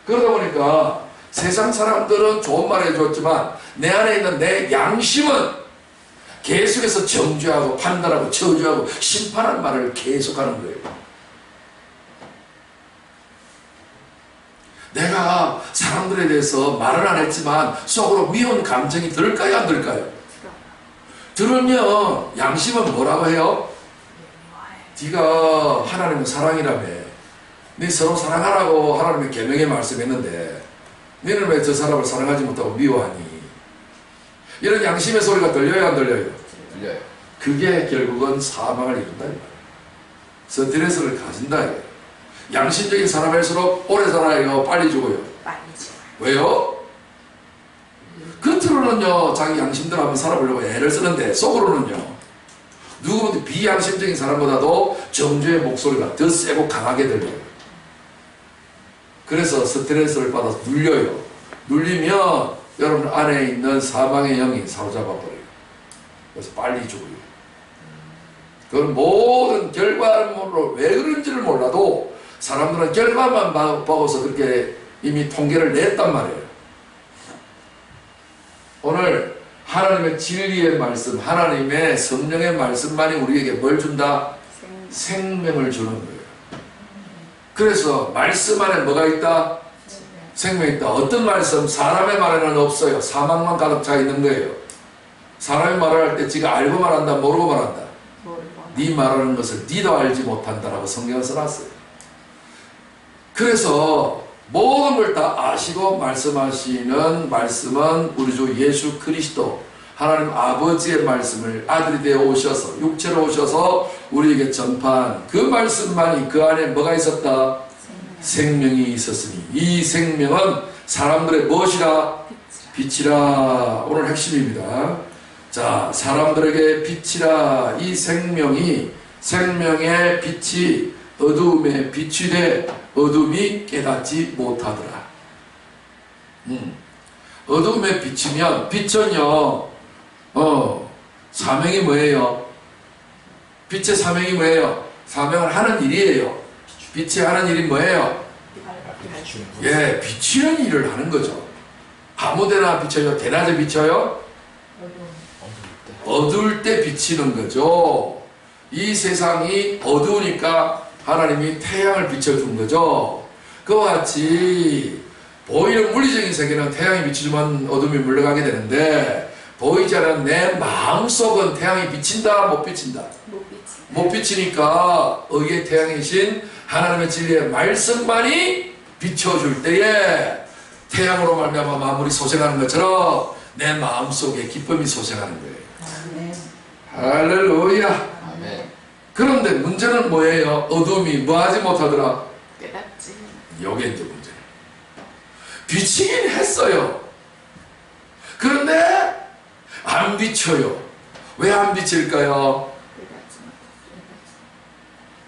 그러다 보니까 세상 사람들은 좋은 말 해줬지만 내 안에 있는 내 양심은 계속해서 정죄하고 판단하고 저주하고 심판하는 말을 계속하는 거예요. 내가 사람들에 대해서 말은 안 했지만 속으로 미운 감정이 들까요, 안 들까요? 들으면 양심은 뭐라고 해요? 네가 하나님의 사랑이라며, 네 서로 사랑하라고 하나님의 계명에 말씀했는데 너는 왜 저 사람을 사랑하지 못하고 미워하니? 이런 양심의 소리가 들려요, 안 들려요? 들려요. 그게 결국은 사망을 이룬다 이 말이에요. 스트레스를 가진다 이거예요. 양심적인 사람일수록 오래 살아요, 빨리 죽어요? 빨리 죽어요. 왜요? 겉으로는요 자기 양심대로 한번 살아보려고 애를 쓰는데 속으로는요 누구보다 비양심적인 사람보다도 정죄의 목소리가 더 세고 강하게 들려요. 그래서 스트레스를 받아서 눌려요. 눌리면 여러분 안에 있는 사망의 영이 사로잡아버려요. 그래서 빨리 죽어요. 그건 모든 결과물로 왜 그런지를 몰라도 사람들은 결과만 보고서 그렇게 이미 통계를 냈단 말이에요. 오늘 하나님의 진리의 말씀, 하나님의 성령의 말씀만이 우리에게 뭘 준다? 생명을 주는 거예요. 그래서 말씀 안에 뭐가 있다? 생명이 있다. 어떤 말씀? 사람의 말에는 없어요. 사망만 가득 차 있는 거예요. 사람이 말을 할 때 지가 알고 말한다, 모르고 말한다. 네 말하는 것을 네도 알지 못한다라고 성경을 써놨어요. 그래서 모든 걸 다 아시고 말씀하시는 말씀은 우리 주 예수 그리스도 하나님 아버지의 말씀을 아들이 되어 오셔서 육체로 오셔서 우리에게 전파한 그 말씀만이 그 안에 뭐가 있었다? 생명이 있었으니 이 생명은 사람들의 무엇이라? 빛이라. 오늘 핵심입니다. 자, 사람들에게 빛이라. 이 생명이 생명의 빛이 어두움에 빛이 돼 어둠이 깨닫지 못하더라. 어둠에 비치면 빛은요 사명이 뭐예요? 빛의 사명이 뭐예요? 사명을 하는 일이에요. 빛이 하는 일이 뭐예요? 예, 비치는 일을 하는 거죠. 아무데나 비쳐요? 대낮에 비쳐요? 어두울 때 비치는 거죠. 이 세상이 어두우니까 하나님이 태양을 비춰준 거죠. 그와 같이 보이는 물리적인 세계는 태양이 비추지만 어둠이 물러가게 되는데 보이지 않는 내 마음속은 태양이 비친다, 못 비친다? 못 비치니까 의의 태양이신 하나님의 진리의 말씀만이 비춰줄 때에 태양으로 말미암아 만물이 소생하는 것처럼 내 마음속에 기쁨이 소생하는 거예요. 할렐루야. 그런데 문제는 뭐예요? 어둠이 뭐하지 못하더라? 깨닫지. 요게 이제 문제예요. 비치긴 했어요. 그런데 안 비쳐요. 왜 안 비칠까요?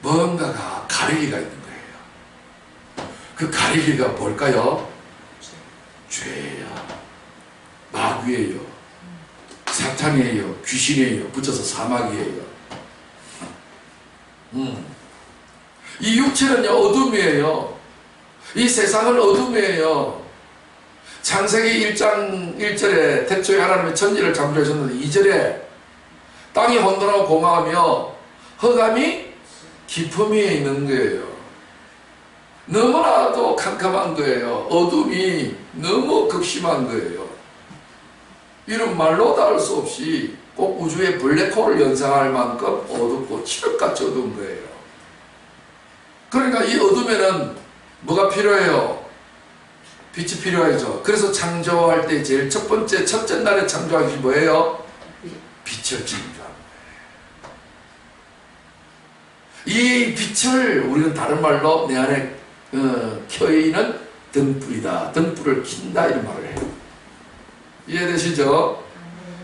뭔가가 가리기가 있는 거예요. 그 가리기가 뭘까요? 죄야. 마귀예요. 사탄이에요. 귀신이에요. 붙여서 사막이에요. 이 육체는요 어둠이에요. 이 세상은 어둠이에요. 창세기 1장 1절에 태초에 하나님의 천지를 창조하셨는데 2절에 땅이 혼돈하고 공허하며 흑암이 깊음 위에 있는 거예요. 너무나도 캄캄한 거예요. 어둠이 너무 극심한 거예요. 이런 말로 다 할 수 없이 꼭 우주의 블랙홀을 연상할 만큼 어둡고 칠흑같이 어두운 거예요. 그러니까 이 어둠에는 뭐가 필요해요? 빛이 필요하죠. 그래서 창조할 때 제일 첫 번째, 첫째 날에 창조한 것이 뭐예요? 빛을 창조한 거예요. 이 빛을 우리는 다른 말로 내 안에 켜있는 등불이다. 등불을 킨다 이런 말을 해요. 이해되시죠?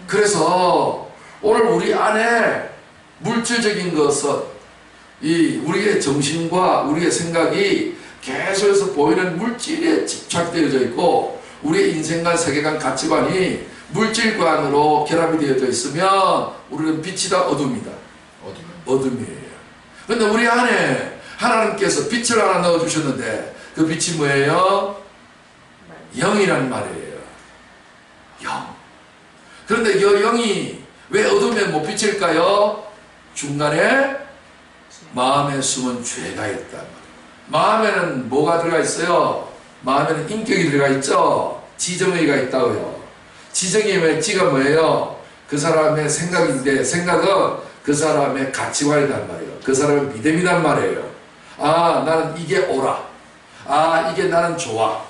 그래서 오늘 우리 안에 물질적인 것은 이 우리의 정신과 우리의 생각이 계속해서 보이는 물질에 집착되어져 있고 우리의 인생관, 세계관, 가치관이 물질관으로 결합이 되어져 있으면 우리는 빛이다, 어둠이다? 어둠이에요. 그런데 우리 안에 하나님께서 빛을 하나 넣어주셨는데 그 빛이 뭐예요? 영이란 말이에요. 영. 그런데 이 영이 왜 어둠에 못 비칠까요? 중간에 마음에 숨은 죄가 있다. 마음에는 뭐가 들어가 있어요? 마음에는 인격이 들어가 있죠. 지정의가 있다고요. 지정의의 지가 뭐예요? 그 사람의 생각인데 생각은 그 사람의 가치관이란 말이에요. 그 사람의 믿음이란 말이에요. 아, 나는 이게 옳아. 아, 이게 나는 좋아.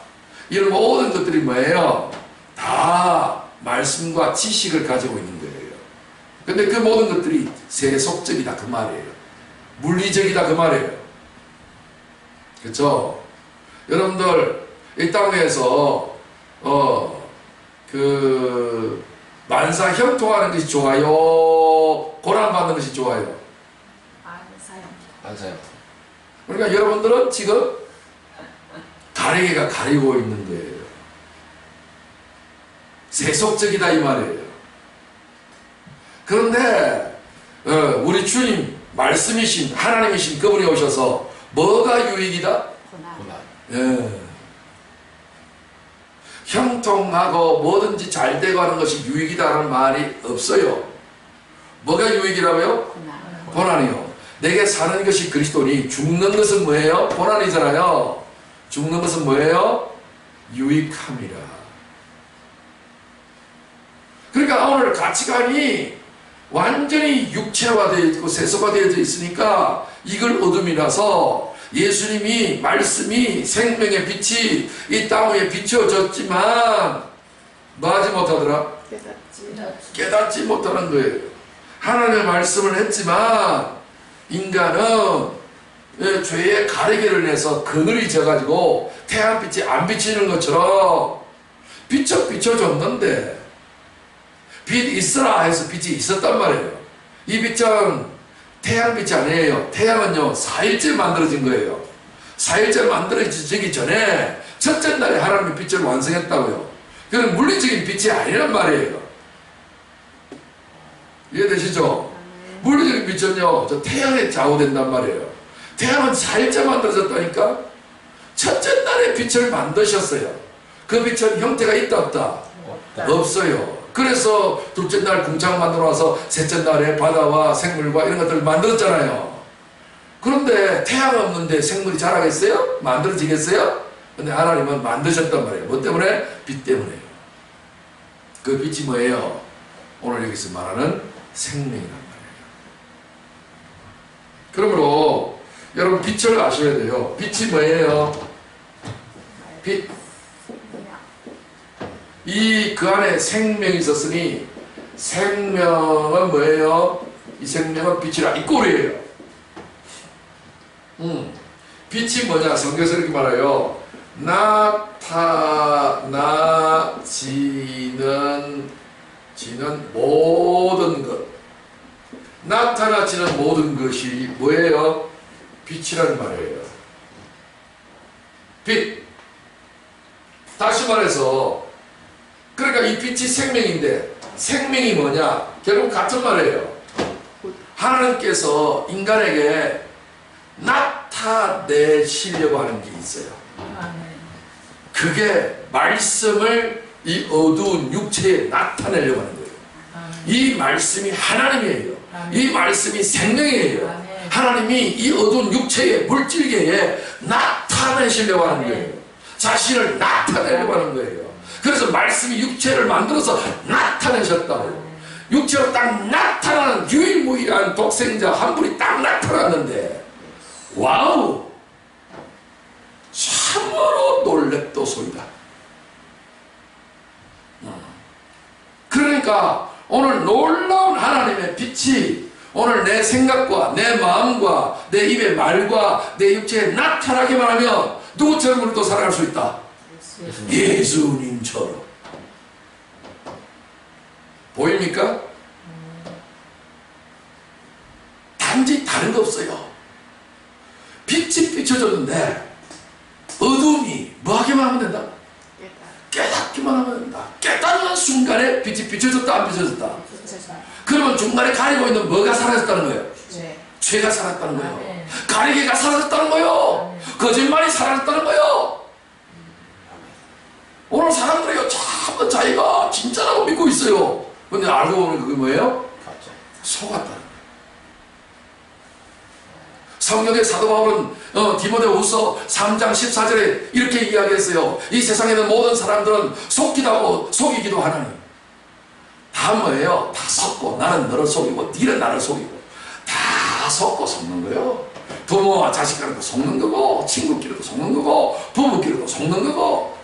이런 모든 것들이 뭐예요? 다 말씀과 지식을 가지고 있는 거예요. 근데 그 모든 것들이 세속적이다 그 말이에요. 물리적이다 그 말이에요. 그렇죠? 여러분들 이 땅에서 만사 형통하는 것이 좋아요? 고난 받는 것이 좋아요? 안사요. 그러니까 여러분들은 지금 가리개가 가리고 있는 거예요. 세속적이다 이 말이에요. 그런데 우리 주님 말씀이신 하나님이신 그분이 오셔서 뭐가 유익이다? 고난. 예. 형통하고 뭐든지 잘 되고 하는 것이 유익이다라는 말이 없어요. 뭐가 유익이라고요? 고난이요. 내게 사는 것이 그리스도니 죽는 것은 뭐예요? 고난이잖아요. 죽는 것은 뭐예요? 유익함이라. 그러니까 오늘 가치관이 완전히 육체화되어 있고 세속화되어져 있으니까 이걸 어둠이라서 예수님이 말씀이 생명의 빛이 이 땅 위에 비춰졌지만 뭐하지 못하더라? 깨닫지 못하는 거예요. 하나님의 말씀을 했지만 인간은 죄의 가리개를 내서 그늘이 져가지고 태양빛이 안 비치는 것처럼 비춰줬는데 빛 있으라 해서 빛이 있었단 말이에요. 이 빛은 태양빛이 아니에요. 태양은요 4일째 만들어진 거예요. 4일째 만들어지기 전에 첫째 날에 하나님의 빛을 완성했다고요. 그건 물리적인 빛이 아니란 말이에요. 이해되시죠? 물리적인 빛은요 저 태양에 좌우된단 말이에요. 태양은 4일째 만들어졌다니까. 첫째 날에 빛을 만드셨어요. 그 빛은 형태가 있다 없다? 없어요. 그래서 둘째 날 궁창 만들어 와서 셋째 날에 바다와 생물과 이런 것들을 만들었잖아요. 그런데 태양 없는데 생물이 자라겠어요? 만들어지겠어요? 근데 하나님은 만드셨단 말이에요. 뭐 때문에? 빛 때문에요. 그 빛이 뭐예요? 오늘 여기서 말하는 생명이란 말이에요. 그러므로 여러분 빛을 아셔야 돼요. 빛이 뭐예요? 빛. 그 안에 생명이 있었으니 생명은 뭐예요? 이 생명은 빛이라 이 꼴이에요. 빛이 뭐냐? 성경에서 이렇게 말해요. 나타나지는 모든 것. 나타나지는 모든 것이 뭐예요? 빛이라는 말이에요. 빛. 다시 말해서 그러니까 이 빛이 생명인데 생명이 뭐냐? 결국 같은 말이에요. 하나님께서 인간에게 나타내시려고 하는 게 있어요. 그게 말씀을 이 어두운 육체에 나타내려고 하는 거예요. 이 말씀이 하나님이에요. 이 말씀이 생명이에요. 하나님이 이 어두운 육체의 물질계에 나타내시려고 하는 거예요. 자신을 나타내려고 하는 거예요. 그래서 말씀이 육체를 만들어서 나타내셨다고요. 육체로 딱 나타나는 유일무이한 독생자 한 분이 딱 나타났는데 와우! 참으로 놀랍도소이다. 그러니까 오늘 놀라운 하나님의 빛이 오늘 내 생각과 내 마음과 내 입의 말과 내 육체에 나타나기만 하면 누구처럼 우리도 살아갈 수 있다? 예수님처럼. 보입니까? 단지 다른 거 없어요. 빛이 비춰졌는데 어둠이 뭐 하기만 하면 된다? 깨닫기만 하면 된다. 깨닫는 순간에 빛이 비춰졌다 안 비춰졌다? 그러면 중간에 가리고 있는 뭐가 사라졌다는 거예요? 죄가 사라졌다는 거예요. 가리개가 사라졌다는 거예요. 거짓말이 사라졌다는 거예요. 오늘 사람들이요 참 자기가 진짜라고 믿고 있어요. 근데 알고 보면 그게 뭐예요? 속았다는 거예요. 성경의 사도 바울은 디모데후서 3장 14절에 이렇게 이야기했어요. 이 세상에 있는 모든 사람들은 속기도 하고 속이기도 하나니 다 뭐예요? 다 속고 나는 너를 속이고 너는 나를 속이고 다 속고 속는 거예요. 부모와 자식간에도 속는 거고 친구끼리도 속는 거고 부부끼리도 속는 거고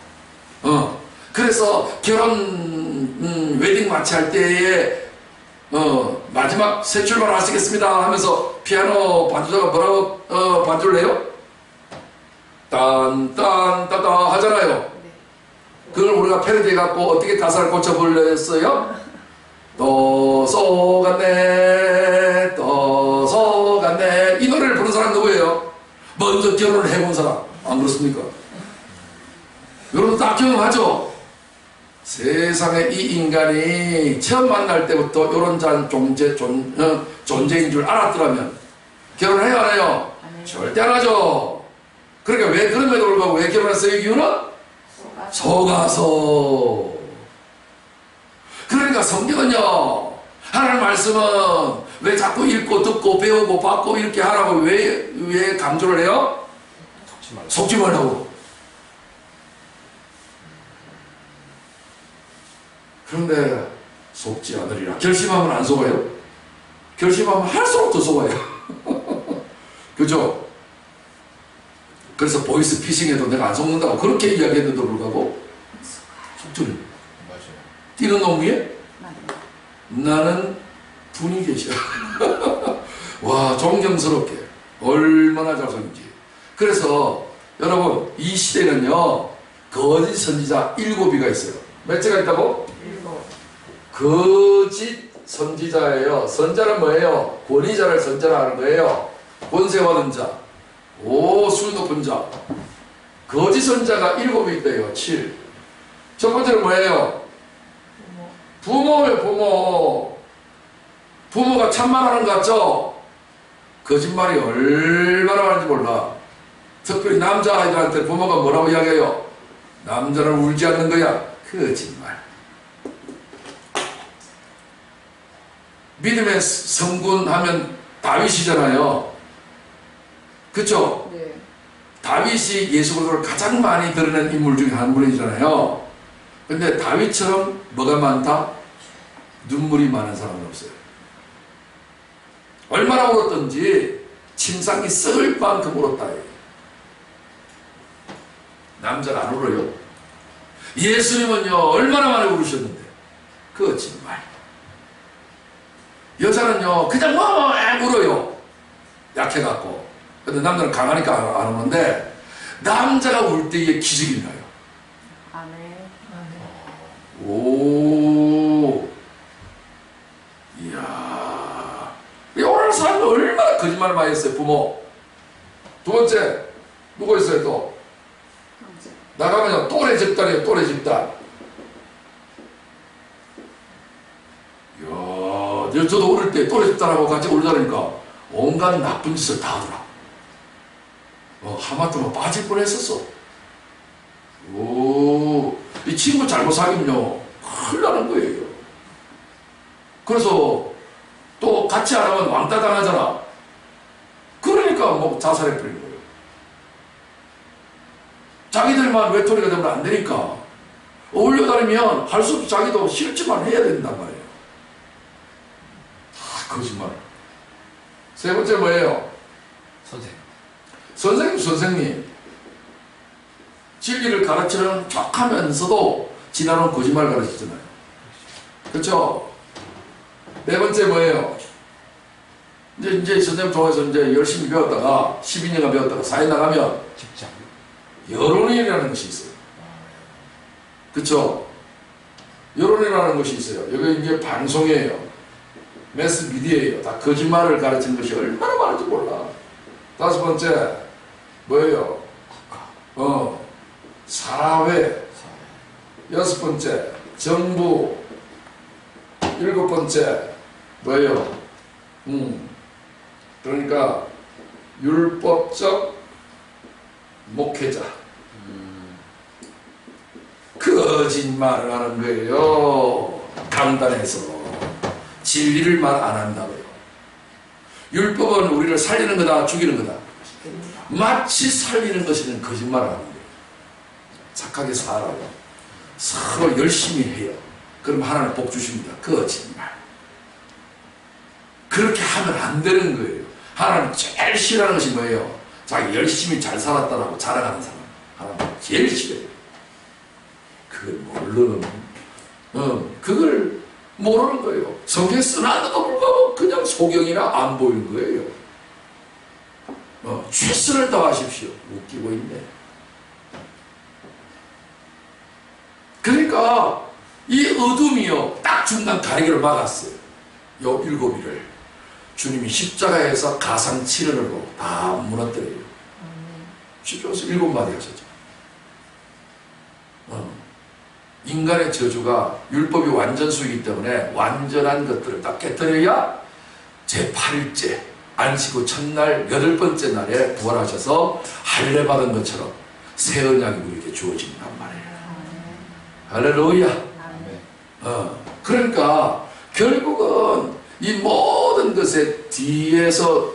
그래서 결혼 웨딩 마치 할 때에 마지막 새 출발 하시겠습니다 하면서 피아노 반주자가 뭐라고 반주를 해요? 딴딴따따 하잖아요. 그걸 우리가 패러디 해갖고 어떻게 가사를 고쳐 불렀어요? 또 속았네 또 속았네. 이 노래를 부른 사람 누구예요? 먼저 결혼을 해본 사람. 안 그렇습니까? 여러분 다 경험하죠? 세상에 이 인간이 처음 만날 때부터 이런 존재인 줄 알았더라면 결혼해요 안 해요? 절대 안 하죠. 그러니까 왜 그럼에도 불구하고 왜 결혼했어요? 이유는? 속아서. 그러니까 성경은요, 하나님 말씀은 왜 자꾸 읽고 듣고 배우고 받고 이렇게 하라고 왜 강조를 해요? 속지 말라고. 그런데 속지 않으리라. 결심하면 안 속아요? 결심하면 할수록 더 속아요. 그죠? 그래서 보이스 피싱에도 내가 안 속는다고 그렇게 이야기했는데도 불구하고 속지를. 맞아요. 뛰는 놈 위에 나는 분이 계셔. 와, 존경스럽게 얼마나 잘생긴지. 그래서 여러분 이 시대는요 거짓 선지자 7이가 있어요. 몇째가 있다고? 7. 거짓 선지자예요. 선자는 뭐예요? 권위자를 선자라 하는 거예요. 권세 받은 자, 수 높은 자. 거짓 선자가 7이 있대요. 7. 첫 번째는 뭐예요? 부모예요. 부모가 참말하는 것 같죠? 거짓말이 얼마나 많은지 몰라. 특별히 남자아이들한테 부모가 뭐라고 이야기해요? 남자는 울지 않는 거야. 거짓말. 믿음의 성군 하면 다윗이잖아요. 그쵸? 네. 다윗이 예수 그리스도를 가장 많이 드러낸 인물 중에 한 분이잖아요. 근데 다윗처럼 뭐가 많다? 눈물이 많은 사람은 없어요. 얼마나 울었던지 침상이 썩을 만큼 울었다. 남자가 안 울어요. 예수님은요 얼마나 많이 울으셨는데 거짓말. 여자는요 그냥 울어요. 약해갖고. 근데 남자는 강하니까 안 우는데 남자가 울 때에 기적이 나요. 오, 이야, 오늘 사람은 얼마나 거짓말 많이 했어요. 부모. 두 번째 누구 있어요 또? 나가면요 또래 집단이에요. 또래 집단. 이야, 저도 어릴 때 또래 집단하고 같이 울다니까 온갖 나쁜 짓을 다 하더라. 하마터면 빠질 뻔했었어. 오, 이 친구 잘못 사귀면요 큰일 나는 거예요. 그래서 또 같이 안 하면 왕따 당하잖아. 그러니까 뭐 자살해버리는 거예요. 자기들만 외톨이가 되면 안 되니까 어울려 다니면 할 수 없이 자기도 싫지만 해야 된단 말이에요. 다 거짓말. 세 번째 뭐예요? 선생님. 진리를 가르치는 척하면서도 지나는 거짓말 가르치잖아요. 그렇죠? 네 번째 뭐예요? 이제 선생님 통해서 이제 열심히 배웠다가 12년간 배웠다가 사회 나가면 직장. 여론이라는 것이 있어요. 그렇죠? 여론이라는 것이 있어요. 여기 이제 방송이에요. 매스 미디어예요. 다 거짓말을 가르치는 것이 얼마나 많은지 몰라. 다섯 번째 뭐예요? 사회. 여섯 번째 정부. 일곱 번째 뭐예요? 그러니까 율법적 목회자. 거짓말을 하는 거예요. 강단에서 진리를 말 안 한다고요. 율법은 우리를 살리는 거다, 죽이는 거다. 마치 살리는 것이는 거짓말을 하는 거예요. 착하게 살아요. 서로 열심히 해요. 그럼 하나님 복 주십니다. 거짓말. 그렇게 하면 안 되는 거예요. 하나님 제일 싫어하는 것이 뭐예요? 자기 열심히 잘 살았다라고 자랑하는 사람. 하나님 제일 싫어요. 그걸 그걸 모르는 거예요. 성경에 쓰나도 불구하고 그냥 소경이나 안 보이는 거예요. 최선을 다하십시오. 웃기고 있네. 그러니까 이 어둠이요, 딱 중간 가리기를 막았어요. 요 7일을 주님이 십자가에서 가상 치료로 다 무너뜨려요. 십자가에서 7마디 하셨죠. 인간의 저주가 율법이 완전수이기 때문에 완전한 것들을 딱 깨뜨려야 제8일째 안식 후 첫날 8번째 날에 부활하셔서 할례 받은 것처럼 새 언약이 우리에게 주어진단 말이에요. 할렐루야. 그러니까 결국은 이 모든 것의 뒤에서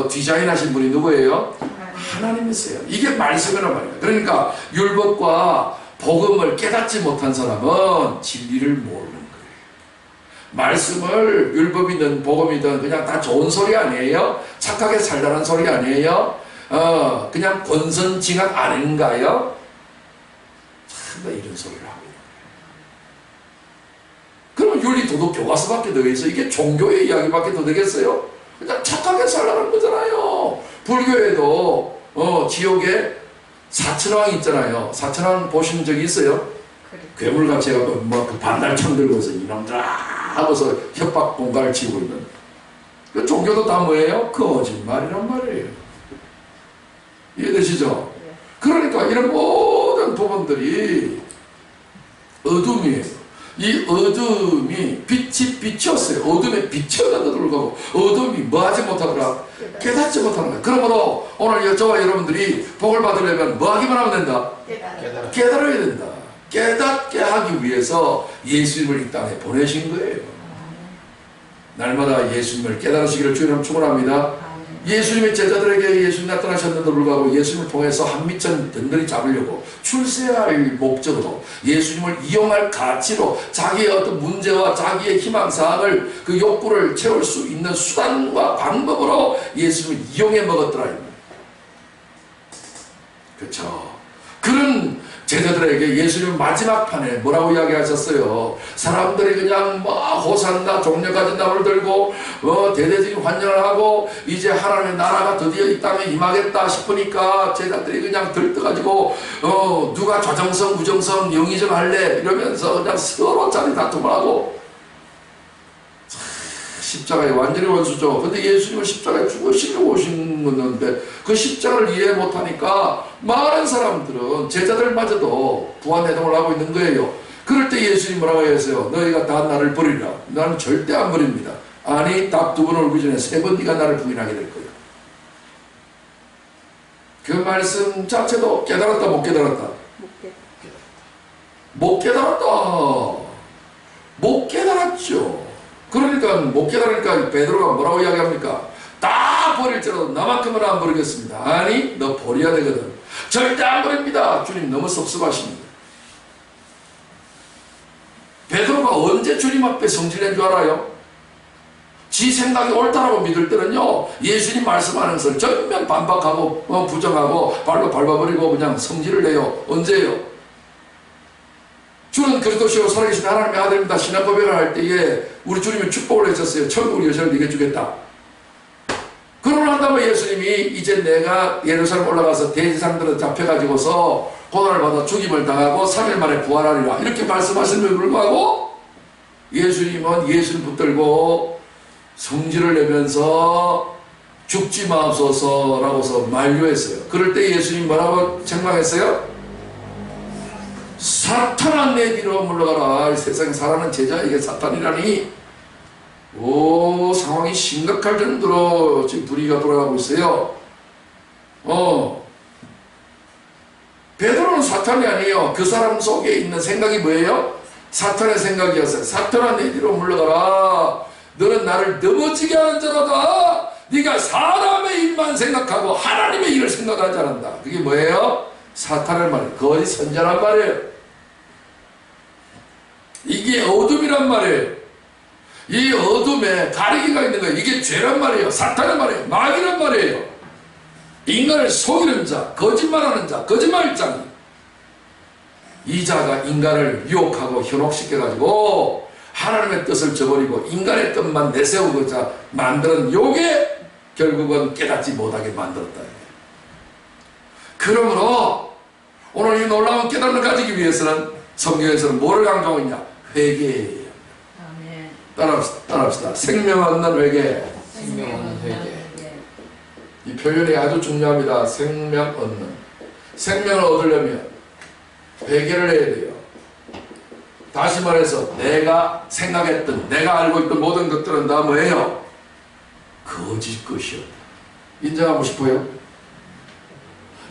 디자인하신 분이 누구예요? 하나님이세요. 이게 말씀이란 말이에요. 그러니까 율법과 복음을 깨닫지 못한 사람은 진리를 모르는 거예요. 말씀을 율법이든 복음이든 그냥 다 좋은 소리 아니에요? 착하게 살라는 소리 아니에요? 그냥 권선징악 아닌가요? 참 이런 소리를 하고 있는 거예요. 그러면 윤리 도덕 교과서밖에 더 있어. 이게 종교의 이야기밖에 더 되겠어요? 그냥 착하게 살라는 거잖아요. 불교에도 지옥에 사천왕 있잖아요. 사천왕 보신 적이 있어요? 그래. 괴물같이 해가지고 그 반달창 들고서 이놈들아 하고서 협박 공갈을 치고 있는. 그 종교도 다 뭐예요? 거짓말이란 말이에요. 이해되시죠? 네. 그러니까 이런 모든 부분들이 어둠이에요. 이 어둠이 빛이 비쳤어요. 어둠에 비쳤는데도 불구하고 어둠이 뭐하지 못하더라? 깨닫지 못하는 거예요. 그러므로 오늘 저와 여러분들이 복을 받으려면 뭐하기만 하면 된다? 깨달아야 된다. 깨닫게 하기 위해서 예수님을 이 땅에 보내신 거예요. 날마다 예수님을 깨달으시기를 주님 축원합니다. 예수님의 제자들에게 예수님 나타나셨는데도 불구하고 예수님을 통해서 한미천 든든히 잡으려고 출세할 목적으로 예수님을 이용할 가치로 자기의 어떤 문제와 자기의 희망사항을 그 욕구를 채울 수 있는 수단과 방법으로 예수님을 이용해 먹었더라. 그렇죠. 그런 제자들에게 예수님 마지막 판에 뭐라고 이야기하셨어요? 사람들이 그냥 호산나 종려 가진 나무를 들고 대대적인 환영을 하고 이제 하나님의 나라가 드디어 이 땅에 임하겠다 싶으니까 제자들이 그냥 들떠가지고 누가 좌정성 우정성 영의정 할래 이러면서 그냥 서로 자리 다툼을 하고 십자가의 완전히 원수죠. 근데 예수님은 십자가에 죽으시려고 오신 건데 그 십자가를 이해 못하니까 많은 사람들은 제자들마저도 부안해동을 하고 있는 거예요. 그럴 때 예수님 뭐라고 했어요? 너희가 다 나를 버리라. 나는 절대 안 버립니다. 아니 딱 2번 오기 전에 3번 네가 나를 부인하게 될 거예요. 그 말씀 자체도 깨달았다 못 깨달았다? 못 깨달았다. 못 깨달았죠. 그러니까 못 깨달으니까 베드로가 뭐라고 이야기합니까? 다 버릴지라도 나만큼은 안 버리겠습니다. 아니 너 버려야 되거든. 절대 안 버립니다. 주님 너무 섭섭하십니다. 베드로가 언제 주님 앞에 성질낸 줄 알아요? 지 생각이 옳다라고 믿을 때는요 예수님 말씀하는 것을 전면 반박하고 부정하고 발로 밟아버리고 그냥 성질을 내요. 언제요? 주는 그리스도시요 살아계신 하나님의 아들입니다. 신앙 고백을 할 때에 우리 주님이 축복을 해줬어요. 천국 여신을 네게 주겠다. 그러고 난 다음에 예수님이 이제 내가 예루살렘 올라가서 대제사장들한테 잡혀가지고서 고난을 받아 죽임을 당하고 3일 만에 부활하리라 이렇게 말씀하시는데도 불구하고 예수님은 예수를 붙들고 성질을 내면서 죽지 마옵소서라고서 만류했어요. 그럴 때 예수님 뭐라고 책망했어요? 사탄아 내 뒤로 물러가라. 세상에 살아는 제자에게 사탄이라니. 오, 상황이 심각할 정도로 지금 분위기가 돌아가고 있어요. 베드로는 사탄이 아니에요. 그 사람 속에 있는 생각이 뭐예요? 사탄의 생각이었어요. 사탄아 내 뒤로 물러가라. 너는 나를 넘어지게 하는 자로다. 네가 사람의 일만 생각하고 하나님의 일을 생각하지 않는다. 그게 뭐예요? 사탄의 말이에요. 거짓 선자란 말이에요. 이게 어둠이란 말이에요. 이 어둠에 가리기가 있는 거예요. 이게 죄란 말이에요. 사탄의 말이에요. 마귀란 말이에요. 인간을 속이는 자, 거짓말하는 자, 거짓말장이. 이 자가 인간을 유혹하고 현혹시켜가지고 하나님의 뜻을 저버리고 인간의 뜻만 내세우고자 만드는 요게 결국은 깨닫지 못하게 만들었다. 그러므로 오늘 이 놀라운 깨달음을 가지기 위해서는 성경에서는 뭐를 강조하고 있냐? 회개예요. 아멘. 따라합시다. 생명 얻는 회개. 생명 얻는 회개. 이 표현이 아주 중요합니다. 생명 얻는. 생명을 얻으려면 회개를 해야 돼요. 다시 말해서 내가 생각했던, 내가 알고 있던 모든 것들은 다 뭐예요? 거짓 것이었다. 인정하고 싶어요?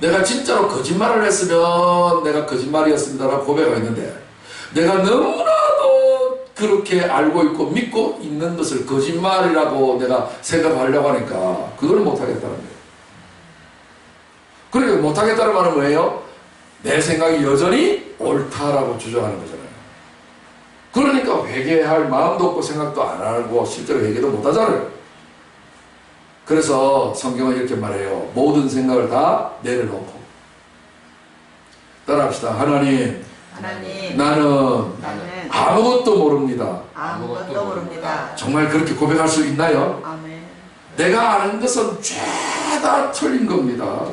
내가 진짜로 거짓말을 했으면 내가 거짓말이었습니다라고 고백하겠는데 내가 너무나도 그렇게 알고 있고 믿고 있는 것을 거짓말이라고 내가 생각하려고 하니까 그걸 못하겠다는 거예요. 그러니까 못하겠다는 말은 뭐예요? 내 생각이 여전히 옳다라고 주장하는 거잖아요. 그러니까 회개할 마음도 없고 생각도 안 하고 실제로 회개도 못하잖아요. 그래서 성경은 이렇게 말해요. 모든 생각을 다 내려놓고. 따라합시다. 하나님, 나는 아무것도 모릅니다. 아무것도 모릅니다. 정말 그렇게 고백할 수 있나요? 아멘. 내가 아는 것은 죄다 틀린 겁니다.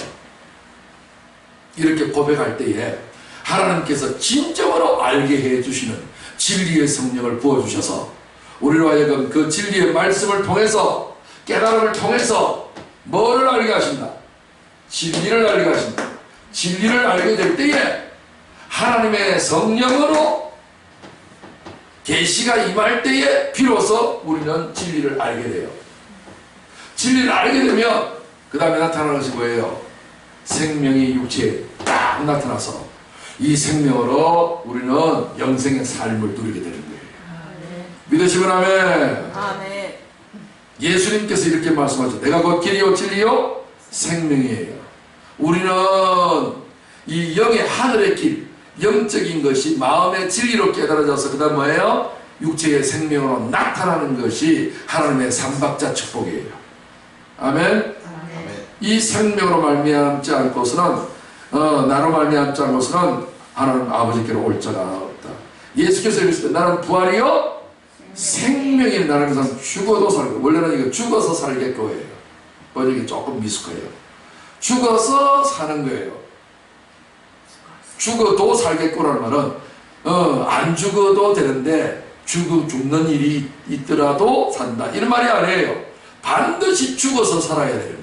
이렇게 고백할 때에 하나님께서 진정으로 알게 해주시는 진리의 성령을 부어주셔서 우리로 하여금 그 진리의 말씀을 통해서 깨달음을 통해서 뭐를 알게 하신다? 진리를 알게 하신다. 진리를 알게 될 때에 하나님의 성령으로 계시가 임할 때에 비로소 우리는 진리를 알게 돼요. 진리를 알게 되면 그 다음에 나타나는 것이 뭐예요? 생명이 육체에 딱 나타나서 이 생명으로 우리는 영생의 삶을 누리게 되는 거예요. 믿으시면 아멘. 아멘. 예수님께서 이렇게 말씀하셨죠. 내가 곧 길이요 진리요 생명이에요. 우리는 이 영의 하늘의 길, 영적인 것이 마음의 진리로 깨달아져서 그 다음 뭐예요? 육체의 생명으로 나타나는 것이 하나님의 삼박자 축복이에요. 아멘. 이 생명으로 말미암지 않고서는 나로 말미암지 않고서는 하나님 아버지께로 올 자가 없다. 예수께서 이르시되 나는 부활이요 생명이 나는 사람 죽어도 살고 원래는 이거 죽어서 살겠고예요. 번역이 조금 미숙해요. 죽어서 사는 거예요. 죽어도 살겠고라는 말은 안 죽어도 되는데 죽는 일이 있더라도 산다 이런 말이 아니에요. 반드시 죽어서 살아야 되는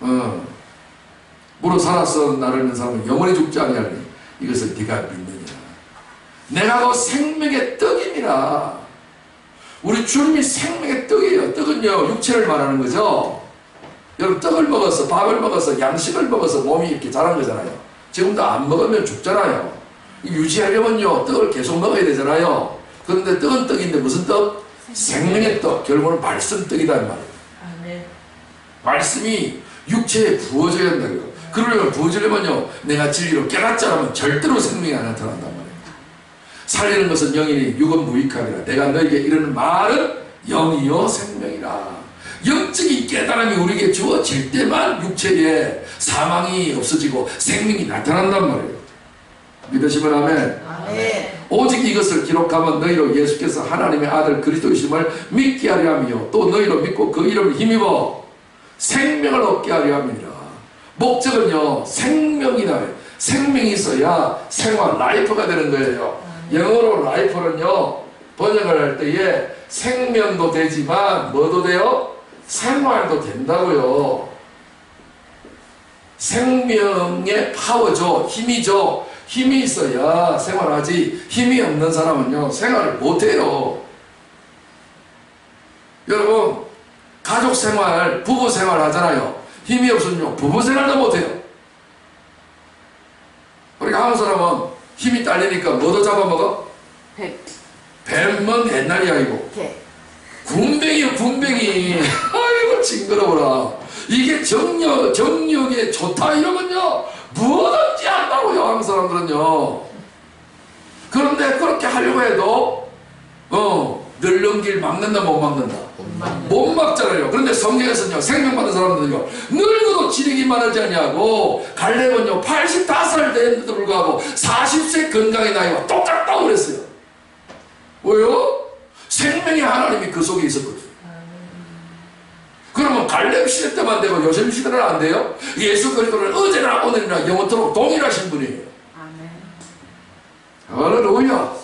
거예요. 무릇 살아서 나를 믿는 사람은 영원히 죽지 아니하니 이것을 네가 믿느냐. 내가 그 생명의 떡입니다. 우리 주님이 생명의 떡이에요. 떡은요 육체를 말하는 거죠. 여러분 떡을 먹어서 밥을 먹어서 양식을 먹어서 몸이 이렇게 자란 거잖아요. 지금도 안 먹으면 죽잖아요. 유지하려면요 떡을 계속 먹어야 되잖아요. 그런데 떡은 떡인데 무슨 떡? 생명의 떡. 결국은 말씀 떡이란 말이에요. 아멘. 말씀이 육체에 부어져야 한다고요. 그러려면 부어지려면요 내가 진리로 깨닫지 않으면 절대로 생명이 안 나타난단 말이에요. 살리는 것은 영이니 육은 무익함이라. 내가 너에게 이르는 말은 영이요 생명이라. 영적인 깨달음이 우리에게 주어질 때만 육체에 사망이 없어지고 생명이 나타난단 말이에요. 믿으시면 아멘. 아멘. 오직 이것을 기록하면 너희로 예수께서 하나님의 아들 그리스도이심을 믿게 하려 함이요 또 너희로 믿고 그 이름을 힘입어 생명을 얻게 하려 함이니라. 목적은요 생명이다. 생명이 있어야 생활 라이프가 되는 거예요. 영어로 라이프는요 번역을 할 때에 생명도 되지만 뭐도 돼요? 생활도 된다고요. 생명의 파워죠. 힘이죠. 힘이 있어야 생활하지 힘이 없는 사람은요 생활을 못해요. 여러분 가족 생활, 부부 생활 하잖아요. 힘이 없으면 부부 생활도 못해요. 그러니까 한국 사람은 힘이 딸리니까 뭐도 잡아먹어? 뱀은 옛날 이야기고 개. 군뱅이요 군뱅이. 아이고 성경을 징그러워라. 이게 정력에 좋다 이러면요 뭐든지 한다고요 한국 사람들은요. 그런데 그렇게 하려고 해도 늙는 길 막는다 못 막는다? 못 막잖아요. 그런데 성경에서는요 생명받은 사람들은요 늙어도 지력이 많을지 아니하고 갈렙은요 85살 됐는데도 불구하고 40세 건강의 나이와 똑같다고 그랬어요. 왜요? 생명의 하나님이 그 속에 있었거든요. 그러면 갈렙 시대 때만 되고 요즘 시대는 안 돼요? 예수 그리스도는 어제나 오늘이나 영원토록 동일하신 분이에요. 할렐루야.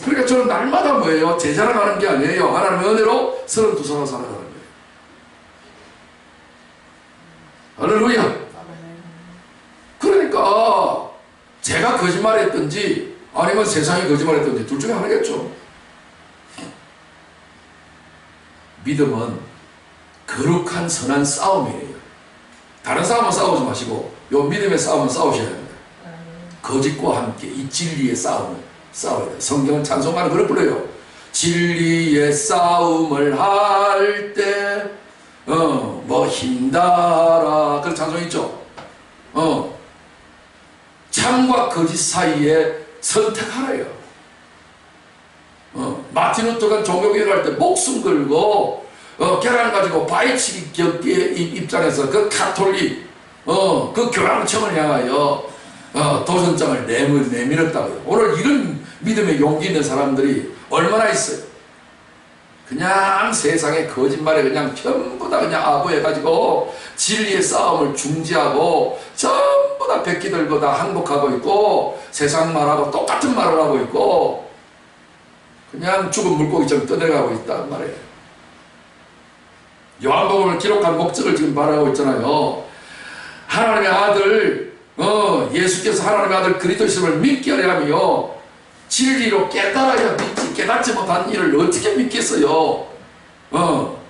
그러니까 저는 날마다 뭐예요? 제 자랑하는 게 아니에요. 하나님의 은혜로 32살을 살아가는 거예요. 할렐루야. 그러니까 제가 거짓말했든지 아니면 세상이 거짓말했든지 둘 중에 하나겠죠. 믿음은 거룩한 선한 싸움이에요. 다른 싸움은 싸우지 마시고 요 믿음의 싸움은 싸우셔야 합니다. 거짓과 함께 이 진리의 싸움을 싸워야 돼요. 성경은 찬송가는 그걸 불러요. 진리의 싸움을 할 때 뭐 힘달아 그런 찬송 있죠. 참과 거짓 사이에 선택하래요. 마틴 루터가 종교개혁 할 때 목숨 걸고 계란 가지고 바위치기 격기의 입장에서 그 가톨릭 그 교황청을 향하여 도전장을 내밀었다고요. 오늘 이런 믿음의 용기 있는 사람들이 얼마나 있어요. 그냥 세상의 거짓말에 그냥 전부 다 그냥 아부해가지고 진리의 싸움을 중지하고 전부 다 백기 들고 다 항복하고 있고 세상 말하고 똑같은 말을 하고 있고 그냥 죽은 물고기처럼 떠내려가고 있단 말이에요. 요한복음을 기록한 목적을 지금 말하고 있잖아요. 하나님의 아들 예수께서 하나님의 아들 그리스도이심을 믿게 하려면 진리로 깨달아야 믿지 깨닫지 못한 일을 어떻게 믿겠어요.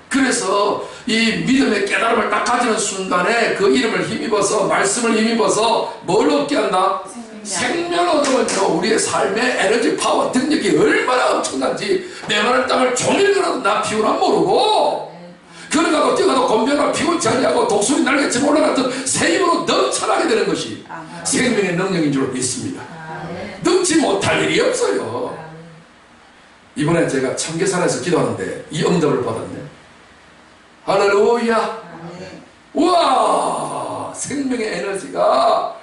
그래서 이 믿음의 깨달음을 딱 가지는 순간에 그 이름을 힘입어서 말씀을 힘입어서 뭘 얻게 한다? 생명 얻으면요 우리의 삶의 에너지 파워 능력이 얼마나 엄청난지 메마른 땅을 종일 걸어도 나 피우나 모르고 걸어가도 뛰어가도 곤병이나 피곤치 아니하고 독수리 날개치 올라갔던 새 힘으로 넘쳐나게 되는 것이 생명의 능력인 줄 믿습니다. 넘지 못할 일이 없어요. 이번에 제가 청계산에서 기도하는데 이 응답을 받았네. 할렐루야. 우와 생명의 에너지가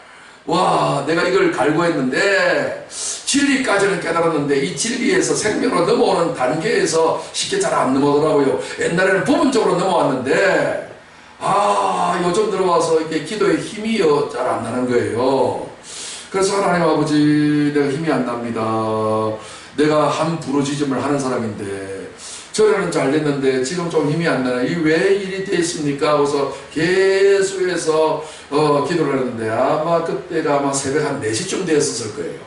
와 내가 이걸 갈구했는데 진리까지는 깨달았는데 이 진리에서 생명으로 넘어오는 단계에서 쉽게 잘 안 넘어오더라고요. 옛날에는 부분적으로 넘어왔는데 요즘 들어와서 이게 기도에 힘이 잘 안 나는 거예요. 그래서 하나님 아버지 내가 힘이 안 납니다. 내가 한 부르짖음을 하는 사람인데 전에는 잘 됐는데 지금 좀 힘이 안 나네. 이 왜 일이 됐습니까? 그래서 계속해서 기도를 했는데 아마 그때가 아마 새벽 한 4시쯤 되었을 거예요.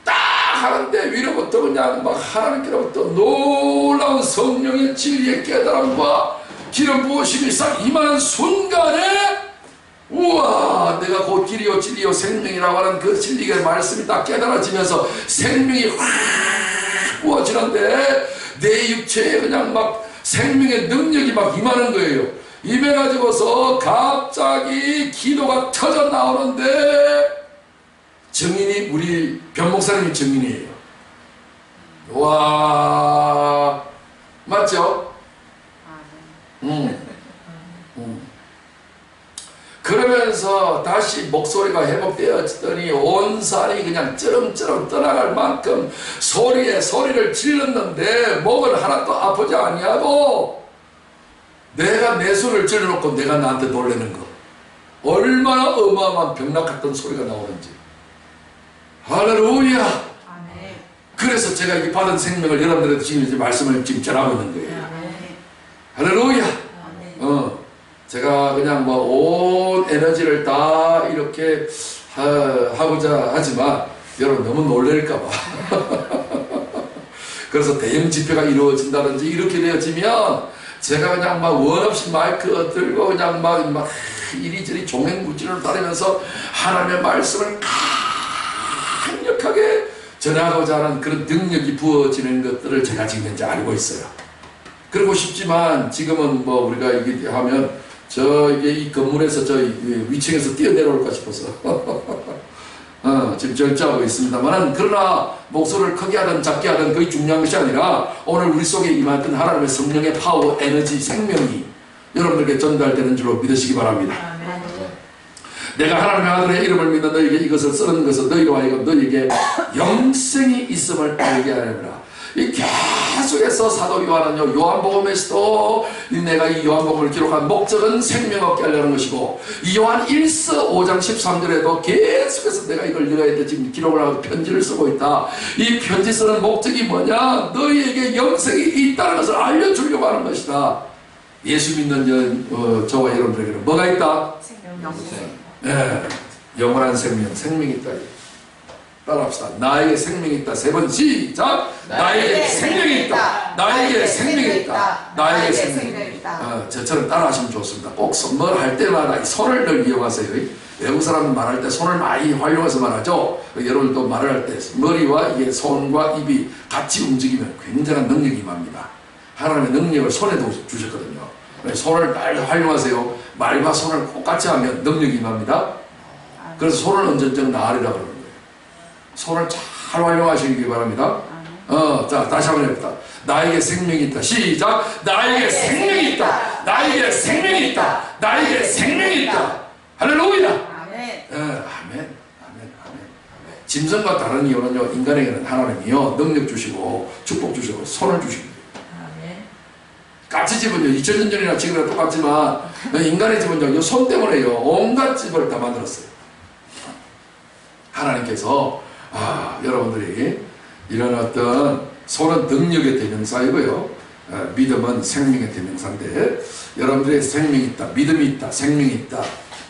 딱 하는데 위로부터 그냥 막 하나님께로부터 놀라운 성령의 진리의 깨달음과 기름 부으심이 싹 임하는 순간에 우와 내가 곧 길이요 진리요 생명이라고 하는 그 진리의 말씀이 딱 깨달아지면서 생명이 확 부어지는데 내 육체에 그냥 막 생명의 능력이 막 임하는 거예요. 임해가지고서 갑자기 기도가 터져 나오는데 증인이 우리 변목사님이 증인이에요. 와 맞죠? 그러면서 다시 목소리가 회복되었더니 온 산이 그냥 쩌렁쩌렁 떠나갈 만큼 소리를 질렀는데 목은 하나도 아프지 아니하고 내가 내 소리를 질러놓고 내가 나한테 놀라는 거 얼마나 어마어마한 병락 같은 소리가 나오는지. 할렐루야. 그래서 제가 이 받은 생명을 여러분들한테 지금 이제 말씀을 지금 전하고 있는 거예요. 할렐루야. 제가 그냥 온 에너지를 다 이렇게 하고자 하지만 여러분 너무 놀랄까봐 그래서 대형 집회가 이루어진다든지 이렇게 되어지면 제가 그냥 막 원 없이 마이크 들고 그냥 막 이리저리 종횡무진을 따르면서 하나님의 말씀을 강력하게 전하고자 하는 그런 능력이 부어지는 것들을 제가 지금 현재 알고 있어요. 그러고 싶지만 지금은 뭐 우리가 이게 하면 이게 이 건물에서 위층에서 뛰어내려올까 싶어서 지금 절제하고 있습니다만, 그러나 목소리를 크게 하든 작게 하든 그게 중요한 것이 아니라 오늘 우리 속에 임했던 하나님의 성령의 파워, 에너지, 생명이 여러분들에게 전달되는 줄로 믿으시기 바랍니다. 아멘. 내가 하나님의 아들의 이름을 믿는 너에게 이것을 쓰는 것은 너희로 하여금 너에게 영생이 있음을 알게 하려니라. 이 계속해서 사도 요한은요, 요한복음에서도 내가 이 요한복음을 기록한 목적은 생명 얻게 하려는 것이고, 이 요한 1서 5장 13절에도 계속해서 내가 이걸 너희한테 지금 기록을 하고 편지를 쓰고 있다. 이 편지 쓰는 목적이 뭐냐? 너희에게 영생이 있다는 것을 알려주려고 하는 것이다. 예수 믿는 저와 여러분들에게는 뭐가 있다? 영생. 네, 영원한 생명, 생명이 있다. 따라합시다. 나에게 생명이 있다. 세 번 시작. 나에게 생명이 있다. 나에게 생명이 있다. 나에게 생명이 있다. 저처럼 따라하시면 좋습니다. 꼭 뭘 할 때마다 이 손을 늘 이용하세요. 외국 사람은 말할 때 손을 많이 활용해서 말하죠. 여러분도 말을 할 때 머리와 이게 손과 입이 같이 움직이면 굉장한 능력이 임합니다. 하나님의 능력을 손에 주셨거든요. 손을 잘 활용하세요. 말과 손을 똑같이 하면 능력이 임합니다. 그래서 손을 언제쯤 나으리라 그러는 거예요. 손을 잘 활용하시기 바랍니다. 자, 다시 한번 해봅시다. 나에게 생명이 있다. 시작. 나에게 생명이 있다. 나에게 생명이 있다. 나에게 생명이 있다. 할렐루야. 아멘. 아멘. 아멘. 짐승과 다른 이유는요, 인간에게는 하나님이요, 능력 주시고 축복 주시고 손을 주시고. 까치 집은요, 2000년 전이나 지금이랑 똑같지만 인간의 집은요, 이 손 때문에요, 온갖 집을 다 만들었어요. 하나님께서 여러분들이 이런 어떤 손은 능력의 대명사이고요, 믿음은 생명의 대명사인데, 여러분들의 생명이 있다, 믿음이 있다, 생명이 있다.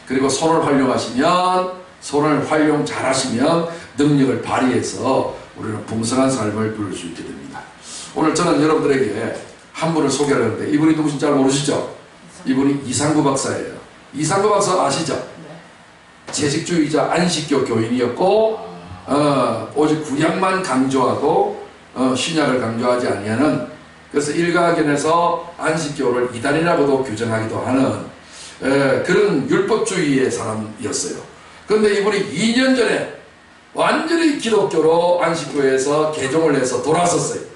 그리고 손을 활용하시면, 손을 활용 잘하시면 능력을 발휘해서 우리는 풍성한 삶을 누릴 수 있게 됩니다. 오늘 저는 여러분들에게 한 분을 소개하려는데, 이분이 누구신지 잘 모르시죠? 이분이 이상구 박사예요. 이상구 박사 아시죠? 네. 채식주의자 안식교 교인이었고, 오직 구약만 강조하고 신약을 강조하지 아니하는, 그래서 일가견에서 안식교를 이단이라고도 규정하기도 하는 그런 율법주의의 사람이었어요. 그런데 이분이 2년 전에 완전히 기독교로 안식교에서 개종을 해서 돌아섰어요.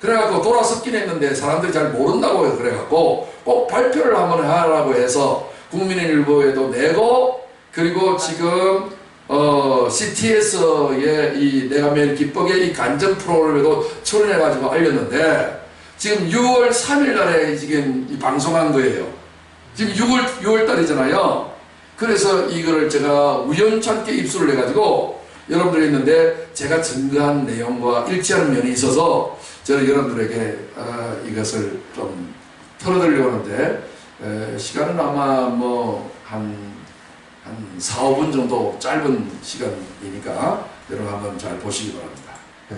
그래갖고 돌아섰긴 했는데 사람들이 잘 모른다고 그래갖고 꼭 발표를 한번 하라고 해서 국민일보에도 내고, 그리고 지금 CTS의 이 내가 매일 기쁘게 이 간접 프로그램에도 출연해가지고 알렸는데, 지금 6월 3일 날에 지금 방송한 거예요. 지금 6월 달이잖아요. 그래서 이거를 제가 우연찮게 입수를 해가지고 여러분들이 있는데, 제가 증거한 내용과 일치하는 면이 있어서 저는 여러분들에게 이것을 좀 털어드리려고 하는데, 시간은 아마 뭐 한 4, 5분 정도 짧은 시간이니까 여러분 한번 잘 보시기 바랍니다. 네.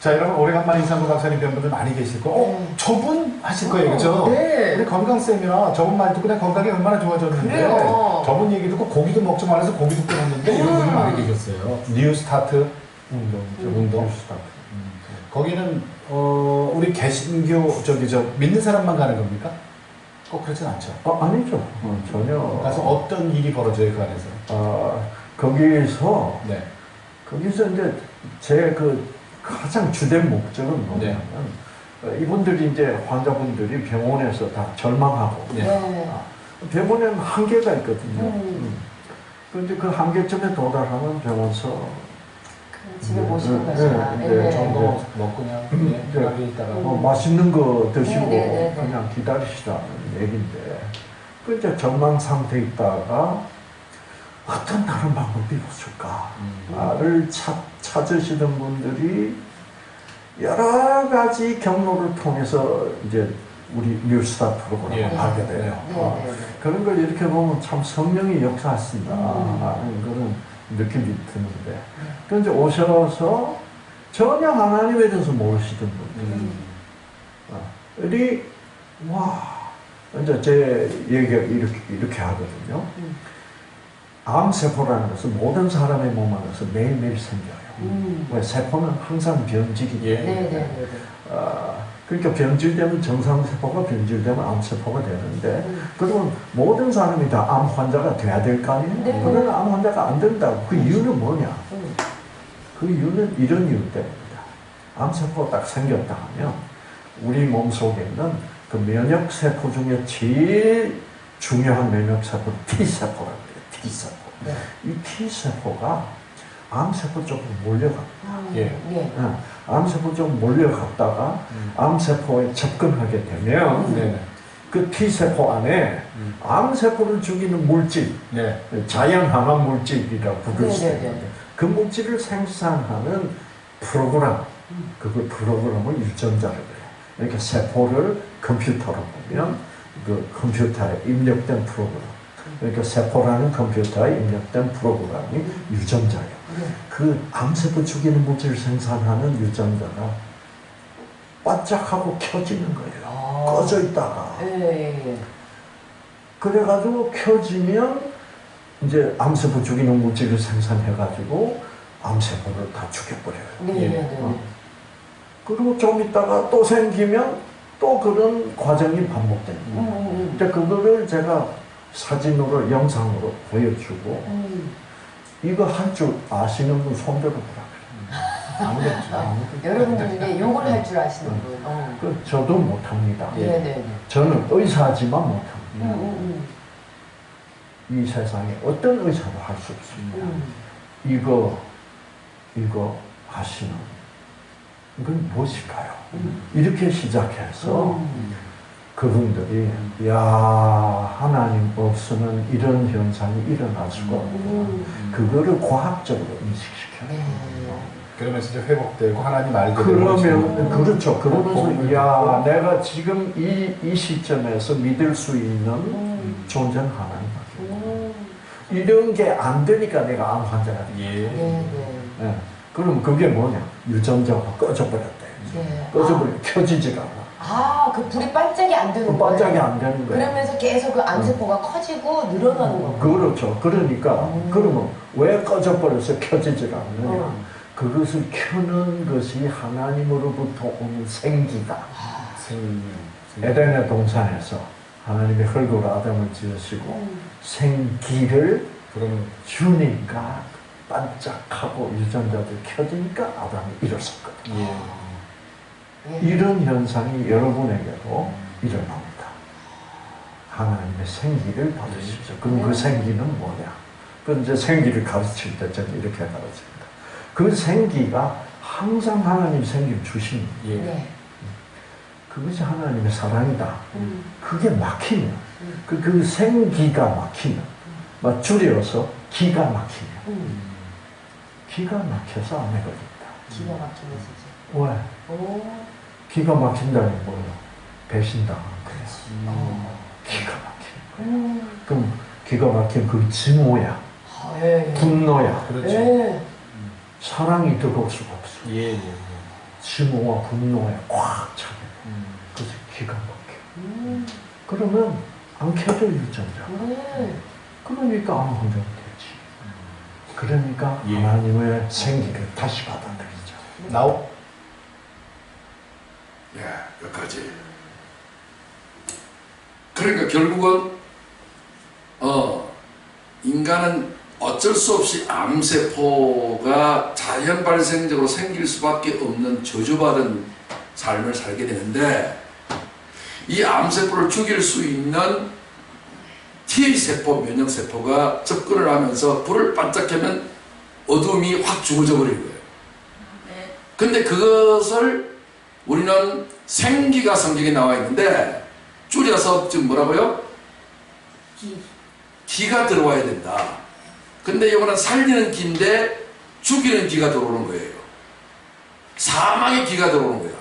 자, 여러분 오래간만에 이상구 박사님 뵌 분들 많이 계실 거고, 저분 하실 거예요, 그죠? 네. 우리 건강쌤이랑 저분 말 듣고 내 건강이 얼마나 좋아졌는데, 그래요. 저분 얘기 듣고 고기도 먹지 말아서 고기도 끊었는데 이런 분이 많이 계셨어요. 뉴스타트 운동. 뉴스타트. 거기는 우리 개신교 믿는 사람만 가는 겁니까? 꼭 그렇진 않죠. 아니죠. 전혀. 가서 어떤 일이 벌어져요, 그 안에서? 거기서 네. 이제 제 가장 주된 목적은 뭐냐면, 이분들이 이제 환자분들이 병원에서 다 절망하고, 네. 병원에는 한계가 있거든요. 그런데 그 한계점에 도달하면 병원서 집에 모시는 것이나. 네. 정도 먹고 그냥 편하게 있다가 맛있는 거 드시고 네. 그냥 기다리시라는 얘기인데, 그 이제 절망 상태에 있다가 어떤 다른 방법이 없을까를 찾으시는 분들이 여러 가지 경로를 통해서 이제 우리 뉴스타트 프로그램을 하게 돼요. 그런 걸 이렇게 보면 참 성령이 역사하신다 하는 그런 느낌이 드는데, 그 이제 오셔서 전혀 하나님에 대해서 모르시던 분들이 와, 이제 제 얘기가 이렇게 하거든요. 암세포라는 것은 모든 사람의 몸 안에서 매일매일 생겨요. 왜 세포는 항상 변질이 예. 돼요. 네네네. 그러니까 변질되면 정상세포가 변질되면 암세포가 되는데 그러면 모든 사람이 다 암 환자가 돼야 될 거 아니에요? 네. 그러나 암 환자가 안 된다고. 그 이유는 뭐냐? 그 이유는 이런 이유 때문입니다. 암세포가 딱 생겼다 하면 우리 몸속에 있는 그 면역세포 중에 제일 중요한 면역세포는 T세포라고 해요. T세포. 네. 이 T세포가 암세포 쪽으로 몰려갑니다. 예. 예. 암세포 쪽으로 몰려갔다가 암세포에 접근하게 되면 네. 그 T세포 안에 암세포를 죽이는 물질, 네. 자연 항암 물질이라고 부를 수 네네네. 있는데 그 물질을 생산하는 프로그램, 그 프로그램을 유전자라고 해요. 그러니까 세포를 컴퓨터로 보면 그 컴퓨터에 입력된 프로그램, 그러니까 세포라는 컴퓨터에 입력된 프로그램이 유전자예요. 그 암세포 죽이는 물질을 생산하는 유전자가 반짝하고 켜지는 거예요. 꺼져 있다가. 예. 그래가지고 켜지면 이제 암세포 죽이는 물질을 생산해가지고 암세포를 다 죽여버려요. 네네네. 그리고 좀 있다가 또 생기면 또 그런 과정이 반복됩니다. 근데 그거를 제가 사진으로 영상으로 보여주고 이거 할 줄 아시는 분 손들어 보라 그래요. 여러분들 중에 요걸 할 줄 아시는 분. 그 저도 못합니다. 네네네. 저는 의사지만 못합니다. 이 세상에 어떤 의사도 할 수 없습니다. 이거 하시는 이건 무엇일까요? 이렇게 시작해서 그분들이 야 하나님 없으면 이런 현상이 일어날 수가 없구나. 그거를 과학적으로 인식시켜요. 네. 그러면서 이제 회복되고 하나님 알게 그러면 그렇죠. 그러면서 야 내가 지금 이 시점에서 믿을 수 있는 존재는 하나님밖에. 이런 게 안 되니까 내가 암 환자가 돼. 예. 네네. 예. 그럼 그게 뭐냐? 유전자가 꺼져버렸대. 네. 꺼져버려 켜지지가 않아. 그 불이 반짝이 안 되는 그 거예요. 반짝이 안 되는 거야. 그러면서 계속 그 암세포가 커지고 늘어나는 거예요. 그렇죠. 그러니까 그러면 왜 꺼져버려서 켜지지가 않느냐? 그것을 켜는 것이 하나님으로부터 오는 생기다. 에덴의 동산에서 하나님의 흙으로 아담을 지으시고 생기를 그러면 주니까 반짝하고 유전자들 켜지니까 아담이 일어섰거든요. 예. 이런 현상이 여러분에게도 일어납니다. 하나님의 생기를 받으십시오. 그럼 그 생기는 뭐냐? 그 이제 생기를 가르칠 때 저는 이렇게 가르칩니다. 그 생기가 항상 하나님 생기를 주시는 거예요. 네. 그것이 하나님의 사랑이다. 그게 막히면, 그 생기가 막히면, 막 줄여서 기가 막히면, 기가 막혀서 안 해버립니다. 기가 막히면서죠. 왜? 오. 기가 막힌다는 게 뭐예요? 배신당한 거예요. 기가 막히는 거예요. 그럼 기가 막힌 그 증오야, 예. 분노야, 그렇죠. 예. 사랑이 들어올 수가 없어. 예. 예. 증오와 분노에 꽉 차게. 그래서 기가 막혀. 그러면 안 켜져 유전자. 그러니까 아무 문제가 되지. 그러니까 예. 하나님의 생기를 다시 받아들이죠. 나오. 예, 여기까지. 그러니까 결국은 인간은 어쩔 수 없이 암세포가 자연 발생적으로 생길 수밖에 없는 저주받은 삶을 살게 되는데 이 암세포를 죽일 수 있는 T세포, 면역세포가 접근을 하면서 불을 반짝하면 어둠이 확 죽어져 버리는 거예요. 근데 그것을 우리는 생기가 성경에 나와 있는데 줄여서 지금 뭐라고요? 기가 들어와야 된다. 근데 이거는 살리는 기인데 죽이는 기가 들어오는 거예요. 사망의 기가 들어오는 거야.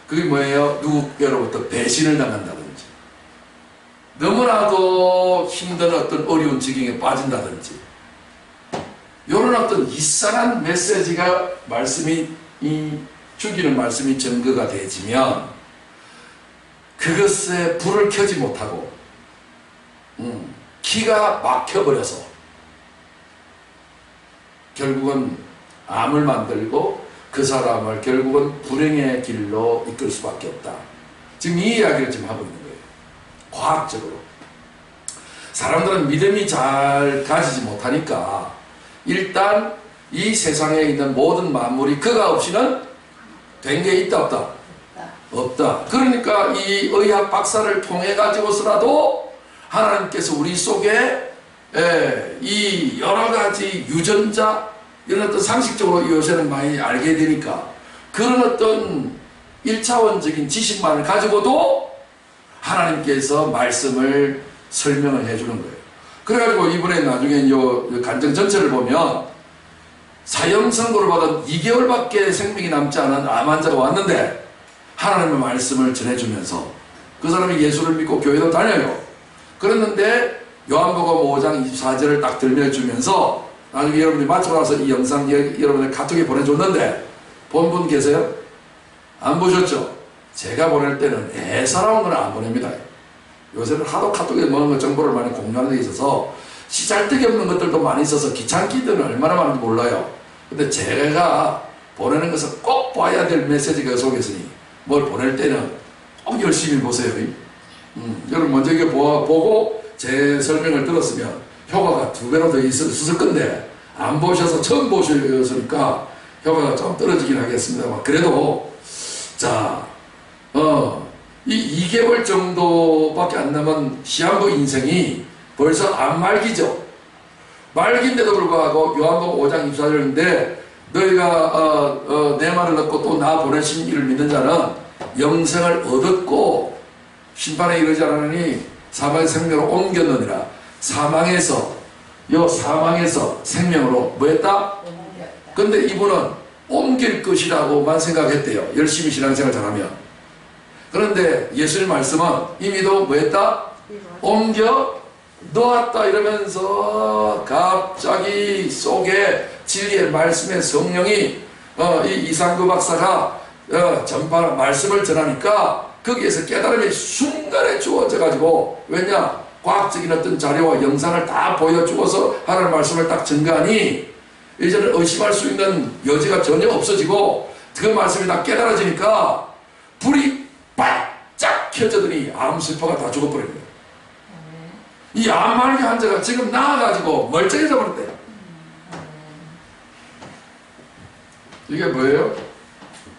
그게 뭐예요? 누구로부터 배신을 당한다든지 너무나도 힘든 어떤 어려운 지경에 빠진다든지 이런 어떤 이상한 메시지가 말씀이 이 죽이는 말씀이 증거가 되지면 그것에 불을 켜지 못하고 기가 막혀버려서 결국은 암을 만들고 그 사람을 결국은 불행의 길로 이끌 수밖에 없다. 지금 이 이야기를 지금 하고 있는 거예요. 과학적으로. 사람들은 믿음이 잘 가지지 못하니까 일단 이 세상에 있는 모든 만물이 그가 없이는 된 게 있다 없다? 없다. 그러니까 이 의학 박사를 통해 가지고서라도 하나님께서 우리 속에 이 여러 가지 유전자 이런 어떤 상식적으로 요새는 많이 알게 되니까 그런 어떤 1차원적인 지식만을 가지고도 하나님께서 말씀을 설명을 해주는 거예요. 그래가지고 이번에 나중에 요 간증 전체를 보면 사형 선고를 받은 2개월밖에 생명이 남지 않은 암 환자가 왔는데 하나님의 말씀을 전해주면서 그 사람이 예수를 믿고 교회도 다녀요. 그랬는데 요한복음 5장 24절을 딱 들려주면서 나중에 여러분이 마치고 나서 이 영상 여러분의 카톡에 보내줬는데 본 분 계세요? 안 보셨죠? 제가 보낼 때는 애사라운 건 안 보냅니다. 요새는 하도 카톡에 먹는 정보를 많이 공유하는 데 있어서 시잘데기 없는 것들도 많이 있어서 귀찮기들은 얼마나 많은지 몰라요. 근데 제가 보내는 것은 꼭 봐야 될 메시지가 속에 있으니 뭘 보낼 때는 꼭 열심히 보세요. 여러분 먼저 이게 보고 제 설명을 들었으면 효과가 2배로 더 있었을 건데 안 보셔서 처음 보셨으니까 효과가 좀 떨어지긴 하겠습니다만 그래도 자, 이 2개월 정도밖에 안 남은 시한부 인생이 벌써 안 말기죠. 말기인데도 불구하고 요한복음 5장 24절인데 너희가 내 말을 듣고 또 나 보내신 이를 믿는 자는 영생을 얻었고 심판에 이르지 않으니 사망의 생명으로 옮겼느니라. 사망에서 생명으로 뭐 했다? 근데 이분은 옮길 것이라고만 생각했대요. 열심히 신앙생활 잘하면. 그런데 예수님 말씀은 이미도 뭐 했다? 옮겨 놓았다 이러면서 갑자기 속에 진리의 말씀의 성령이 이 이상구 박사가 전파하는 말씀을 전하니까 거기에서 깨달음이 순간에 주어져 가지고 왜냐? 과학적인 어떤 자료와 영상을 다 보여주어서 하나님 말씀을 딱 증거하니 이제는 의심할 수 있는 여지가 전혀 없어지고 그 말씀이 다 깨달아지니까 불이 바짝 켜져더니 암세포가 다 죽어버린 거예요. 이 암말기 환자가 지금 나아가지고 멀쩡해져 버렸대. 이게 뭐예요?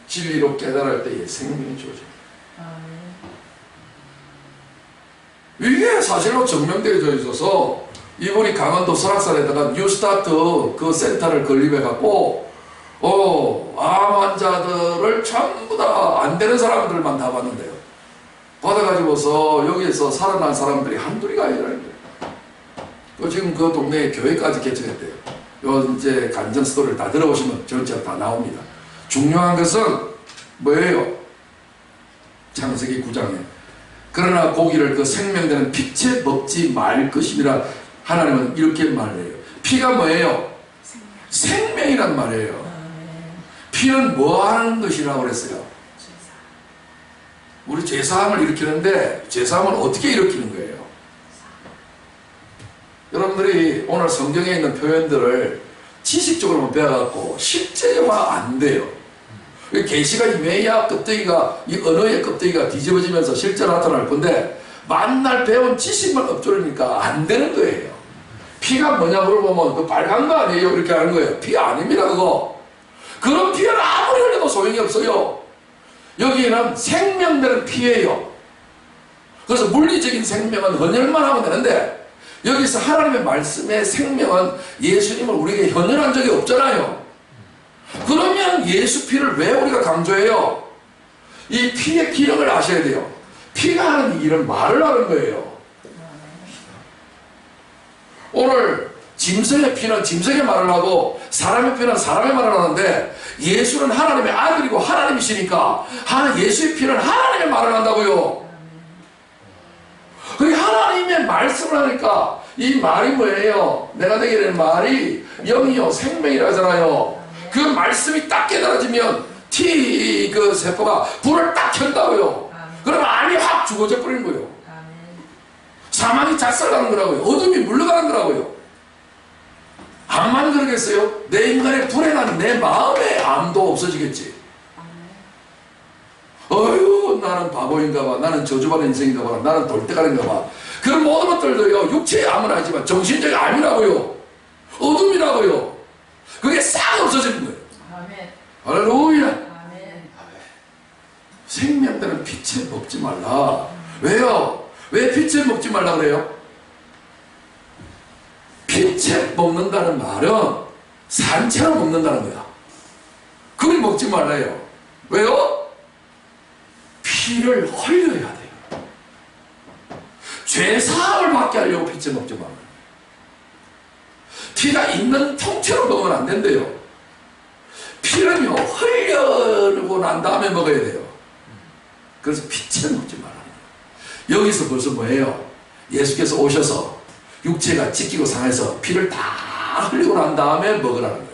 진리로 깨달을 때의 생명이 주어져요. 이게 사실로 증명되어져 있어서 이분이 강원도 설악산에다가 뉴스타트 그 센터를 건립해갖고 암 환자들을 전부 다 안 되는 사람들만 다 봤는데요. 받아가지고서 여기에서 살아난 사람들이 한둘이가 아니라는 거예요. 지금 그 동네에 교회까지 개척했대요. 요 이제 간증 스토리를 다 들어보시면 전체가 다 나옵니다. 중요한 것은 뭐예요? 창세기 9장에 그러나 고기를 그 생명되는 빛에 먹지 말 것이니라 하나님은 이렇게 말해요. 피가 뭐예요? 생명이란 말이에요. 피는 뭐 하는 것이라고 그랬어요? 우리 죄사함을 일으키는데 죄사함을 어떻게 일으키는 거예요? 여러분들이 오늘 성경에 있는 표현들을 지식적으로만 배워갖고 실제화 안 돼요. 계시가 임해야 껍데기가 이 언어의 껍데기가 뒤집어지면서 실제 나타날 건데 만날 배운 지식만 엎조르니까 안 되는 거예요. 피가 뭐냐 물어보면 그 빨간 거 아니에요? 이렇게 하는 거예요. 피 아닙니다 그거. 그런 피는 아무리 흘려도 소용이 없어요. 여기에는 생명되는 피예요. 그래서 물리적인 생명은 헌혈만 하면 되는데 여기서 하나님의 말씀의 생명은 예수님을 우리에게 헌혈한 적이 없잖아요. 그러면 예수 피를 왜 우리가 강조해요? 이 피의 기능을 아셔야 돼요. 피가 하는 일은 말을 하는 거예요. 오늘 짐승의 피는 짐승의 말을 하고 사람의 피는 사람의 말을 하는데 예수는 하나님의 아들이고 하나님이시니까 예수의 피는 하나님의 말을 한다고요. 그게 하나님의 말씀을 하니까 이 말이 뭐예요? 내가 내게 된 말이 영이요 생명이라 하잖아요. 그 말씀이 딱 깨달아지면 그 세포가 불을 딱 켠다고요. 그러면 암이 확 죽어져 버리는 거예요. 사망이 작살나는 거라고요. 어둠이 물러가는 거라고요. 암만 그러겠어요? 내 인간의 불행한 내 마음의 암도 없어지겠지. 어휴, 나는 바보인가 봐. 나는 저주받은 인생인가 봐. 나는 돌대가리인가 봐. 그런 모든 것들도요, 육체의 암은 아니지만 정신적인 암이라고요. 어둠이라고요. 그게 싹 없어지는 거예요. 아멘. 할렐루야. 아멘. 생명들은 빛을 먹지 말라. 왜요? 왜 빛을 먹지 말라 그래요? 빛을 먹는다는 말은 산채로 먹는다는 거야. 그걸 먹지 말라요. 왜요? 피를 흘려야 돼요. 죄사함을 받게 하려고 빛을 먹지 말아요. 피가 있는 통째로 먹으면 안 된대요. 피는요, 흘려고 난 다음에 먹어야 돼요. 그래서 빛을 먹지 말아요. 여기서 벌써 뭐예요? 예수께서 오셔서 육체가 찢기고 상해서 피를 다 흘리고 난 다음에 먹으라는 거예요.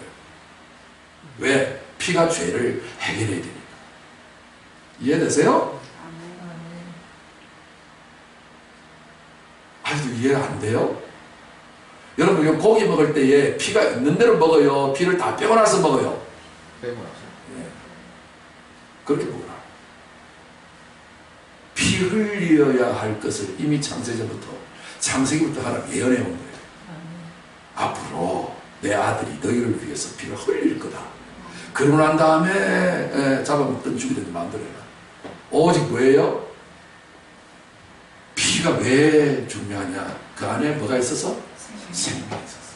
왜? 피가 죄를 해결해야 되니까. 이해되세요? 아직도 이해가 안 돼요? 여러분, 이거 고기 먹을 때에 피가 있는 대로 먹어요? 피를 다 빼고 나서 먹어요? 빼고 나서. 예. 그렇게 먹으라. 피 흘려야 할 것을 이미 창세기부터 하나님 예언해 온 거예요. 앞으로 내 아들이 너희를 위해서 피를 흘릴 거다. 그러고 난 다음에 잡아먹든 죽이든 마음대로 해라. 오직 뭐예요? 피가 왜 중요하냐? 그 안에 뭐가 있어서? 생명이 있었어.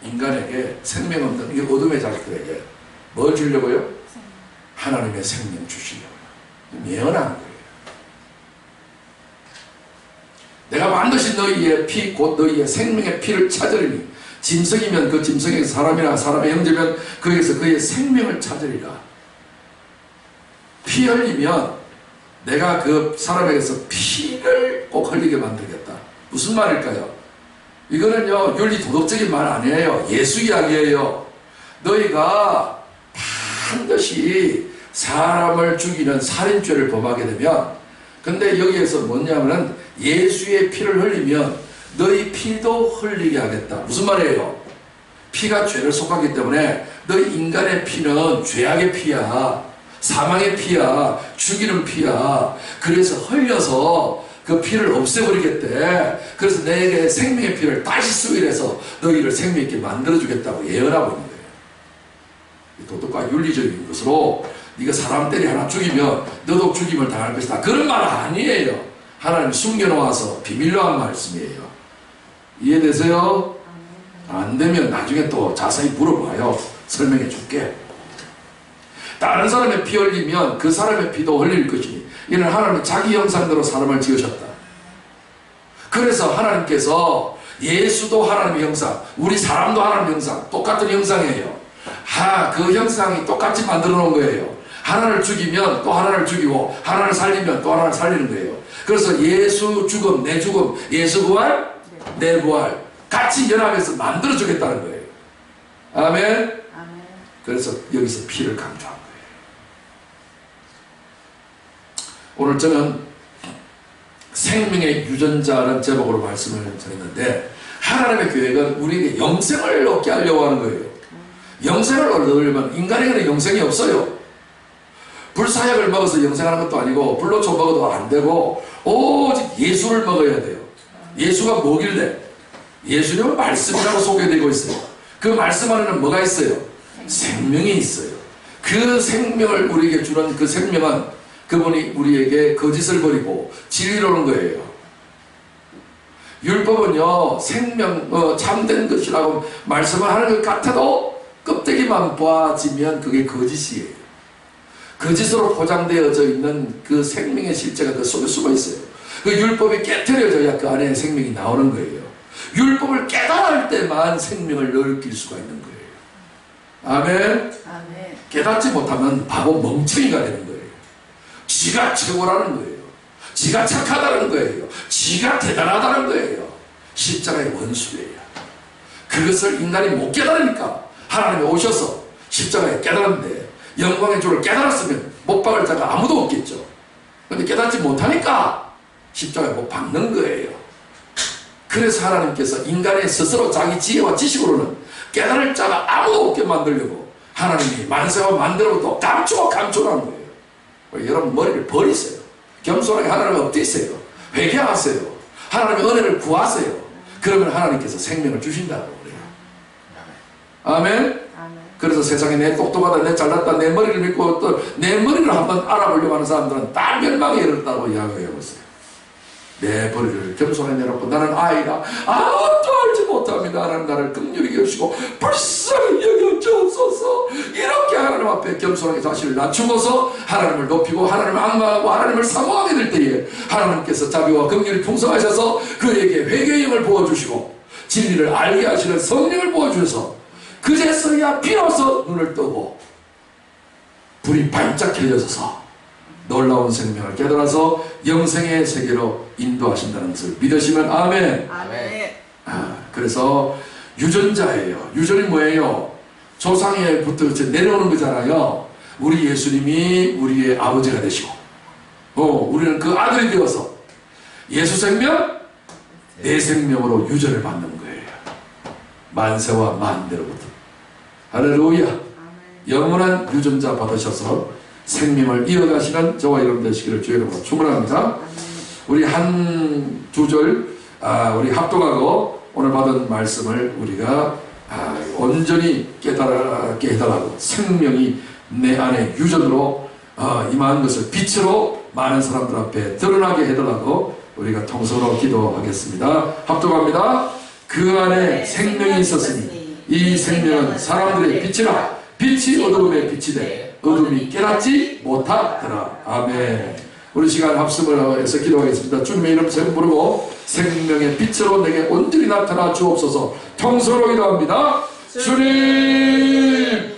인간에게 생명 없는 이 어둠의 자식들에게 뭘 주려고요? 하나님의 생명 주시려고요. 예언한 거예요. 내가 반드시 너희의 피, 곧 너희의 생명의 피를 찾으리니, 짐승이면 그 짐승에서 사람이나 사람의 형제면 거기에서 그의 생명을 찾으리라. 피 흘리면 내가 그 사람에게서 피를 꼭 흘리게 만들겠다. 무슨 말일까요? 이거는요, 윤리 도덕적인 말 아니에요. 예수 이야기예요. 너희가 반드시 사람을 죽이는 살인죄를 범하게 되면, 근데 여기에서 뭐냐면은 예수의 피를 흘리면 너희 피도 흘리게 하겠다. 무슨 말이에요? 피가 죄를 속하기 때문에 너희 인간의 피는 죄악의 피야. 사망의 피야. 죽이는 피야. 그래서 흘려서 그 피를 없애버리겠대. 그래서 내게 생명의 피를 다시 수일해서 너희를 생명 있게 만들어주겠다고 예언하고 있는 거예요. 도덕과 윤리적인 것으로 네가 사람 때리 하나 죽이면 너도 죽임을 당할 것이다. 그런 말 아니에요. 하나님 숨겨놓아서 비밀로 한 말씀이에요. 이해되세요? 안 되면 나중에 또 자세히 물어봐요. 설명해 줄게. 다른 사람의 피 흘리면 그 사람의 피도 흘릴 것이니 이는 하나님은 자기 형상대로 사람을 지으셨다. 그래서 하나님께서 예수도 하나님의 형상, 우리 사람도 하나님의 형상, 똑같은 형상이에요. 그 형상이 똑같이 만들어 놓은 거예요. 하나를 죽이면 또 하나를 죽이고, 하나를 살리면 또 하나를 살리는 거예요. 그래서 예수 죽음, 내 죽음, 예수 부활, 내 부활 같이 연합해서 만들어 주겠다는 거예요. 아멘. 그래서 여기서 피를 강조한 거예요. 오늘 저는 생명의 유전자라는 제목으로 말씀을 드렸는데, 하나님의 계획은 우리에게 영생을 얻게 하려고 하는 거예요. 영생을 얻으려면 인간에게는 영생이 없어요. 불사약을 먹어서 영생하는 것도 아니고 불로초 먹어도 안 되고 오직 예수를 먹어야 돼요. 예수가 뭐길래? 예수님은 말씀이라고 소개되고 있어요. 그 말씀 안에는 뭐가 있어요? 생명이 있어요. 그 생명을 우리에게 주는 그 생명은 그분이 우리에게 거짓을 버리고 진리로는 거예요. 율법은요, 생명, 참된 것이라고 말씀을 하는 것 같아도 껍데기만 봐지면 그게 거짓이에요. 거짓으로 포장되어져 있는 그 생명의 실제가 그 속에 숨어 있어요. 그 율법이 깨트려져야 그 안에 생명이 나오는 거예요. 율법을 깨달을 때만 생명을 느낄 수가 있는 거예요. 아멘. 깨닫지 못하면 바보 멍청이가 되는 거예요. 지가 최고라는 거예요. 지가 착하다는 거예요. 지가 대단하다는 거예요. 십자가의 원수예요. 그것을 인간이 못 깨달으니까 하나님이 오셔서 십자가에 깨달았는데, 영광의 주를 깨달았으면 못 박을 자가 아무도 없겠죠. 그런데 깨닫지 못하니까 십자가에 못 박는 거예요. 그래서 하나님께서 인간의 스스로 자기 지혜와 지식으로는 깨달을 자가 아무도 없게 만들려고 하나님이 만세와 만들어부터 감춰라는 거예요. 여러분 머리를 버리세요. 겸손하게 하나님을 엎드리세요. 회개하세요. 하나님의 은혜를 구하세요. 그러면 하나님께서 생명을 주신다고 그래요. 아멘. 그래서 세상에 내 똑똑하다, 내 잘났다, 내 머리를 믿고 또 내 머리를 한번 알아보려고 하는 사람들은 다 멸망에 이르렀다고 이야기하고 있어요. 내 머리를 겸손하게 내놓고 나는 아이가 아무것도 알지 못합니다. 하나님 나를 긍휼히 여기시고 불쌍히 여겨주옵소서. 이렇게 하나님 앞에 겸손하게 자신을 낮추고서 하나님을 높이고 하나님을 악망하고 하나님을 사모하게 될 때에 하나님께서 자비와 긍휼이 풍성하셔서 그에게 회개의 영을 부어주시고 진리를 알게 하시는 성령을 부어주셔서 그제서야 비로소 눈을 뜨고 불이 반짝 켜져서 놀라운 생명을 깨달아서 영생의 세계로 인도하신다는 것을 믿으시면 아멘. 아멘. 그래서 유전자예요. 유전이 뭐예요? 조상에부터 내려오는 거잖아요. 우리 예수님이 우리의 아버지가 되시고 우리는 그 아들이 되어서 예수 생명, 내 생명으로 유전을 받는 거예요. 만세와 만대로부터. 할렐루야. 영원한 유전자 받으셔서 생명을 이어가시는 저와 여러분 되시기를 주의 이름으로 축원합니다. 우리 한 두 절 우리 합동하고 오늘 받은 말씀을 우리가 온전히 깨달게 해달라고 생명이 내 안에 유전으로 임한 것을 빛으로 많은 사람들 앞에 드러나게 해달라고 우리가 통성으로 기도하겠습니다. 합동합니다. 그 안에 생명이 있었으니 이 생명은 사람들의 빛이라 빛이 어두움에 빛이 돼 어둠이 깨닫지 못하더라. 아멘. 우리 시간 합심을 해서 기도하겠습니다. 주님의 이름 세 번 부르고 생명의 빛으로 내게 온전히 나타나 주옵소서. 통성으로 기도합니다. 주님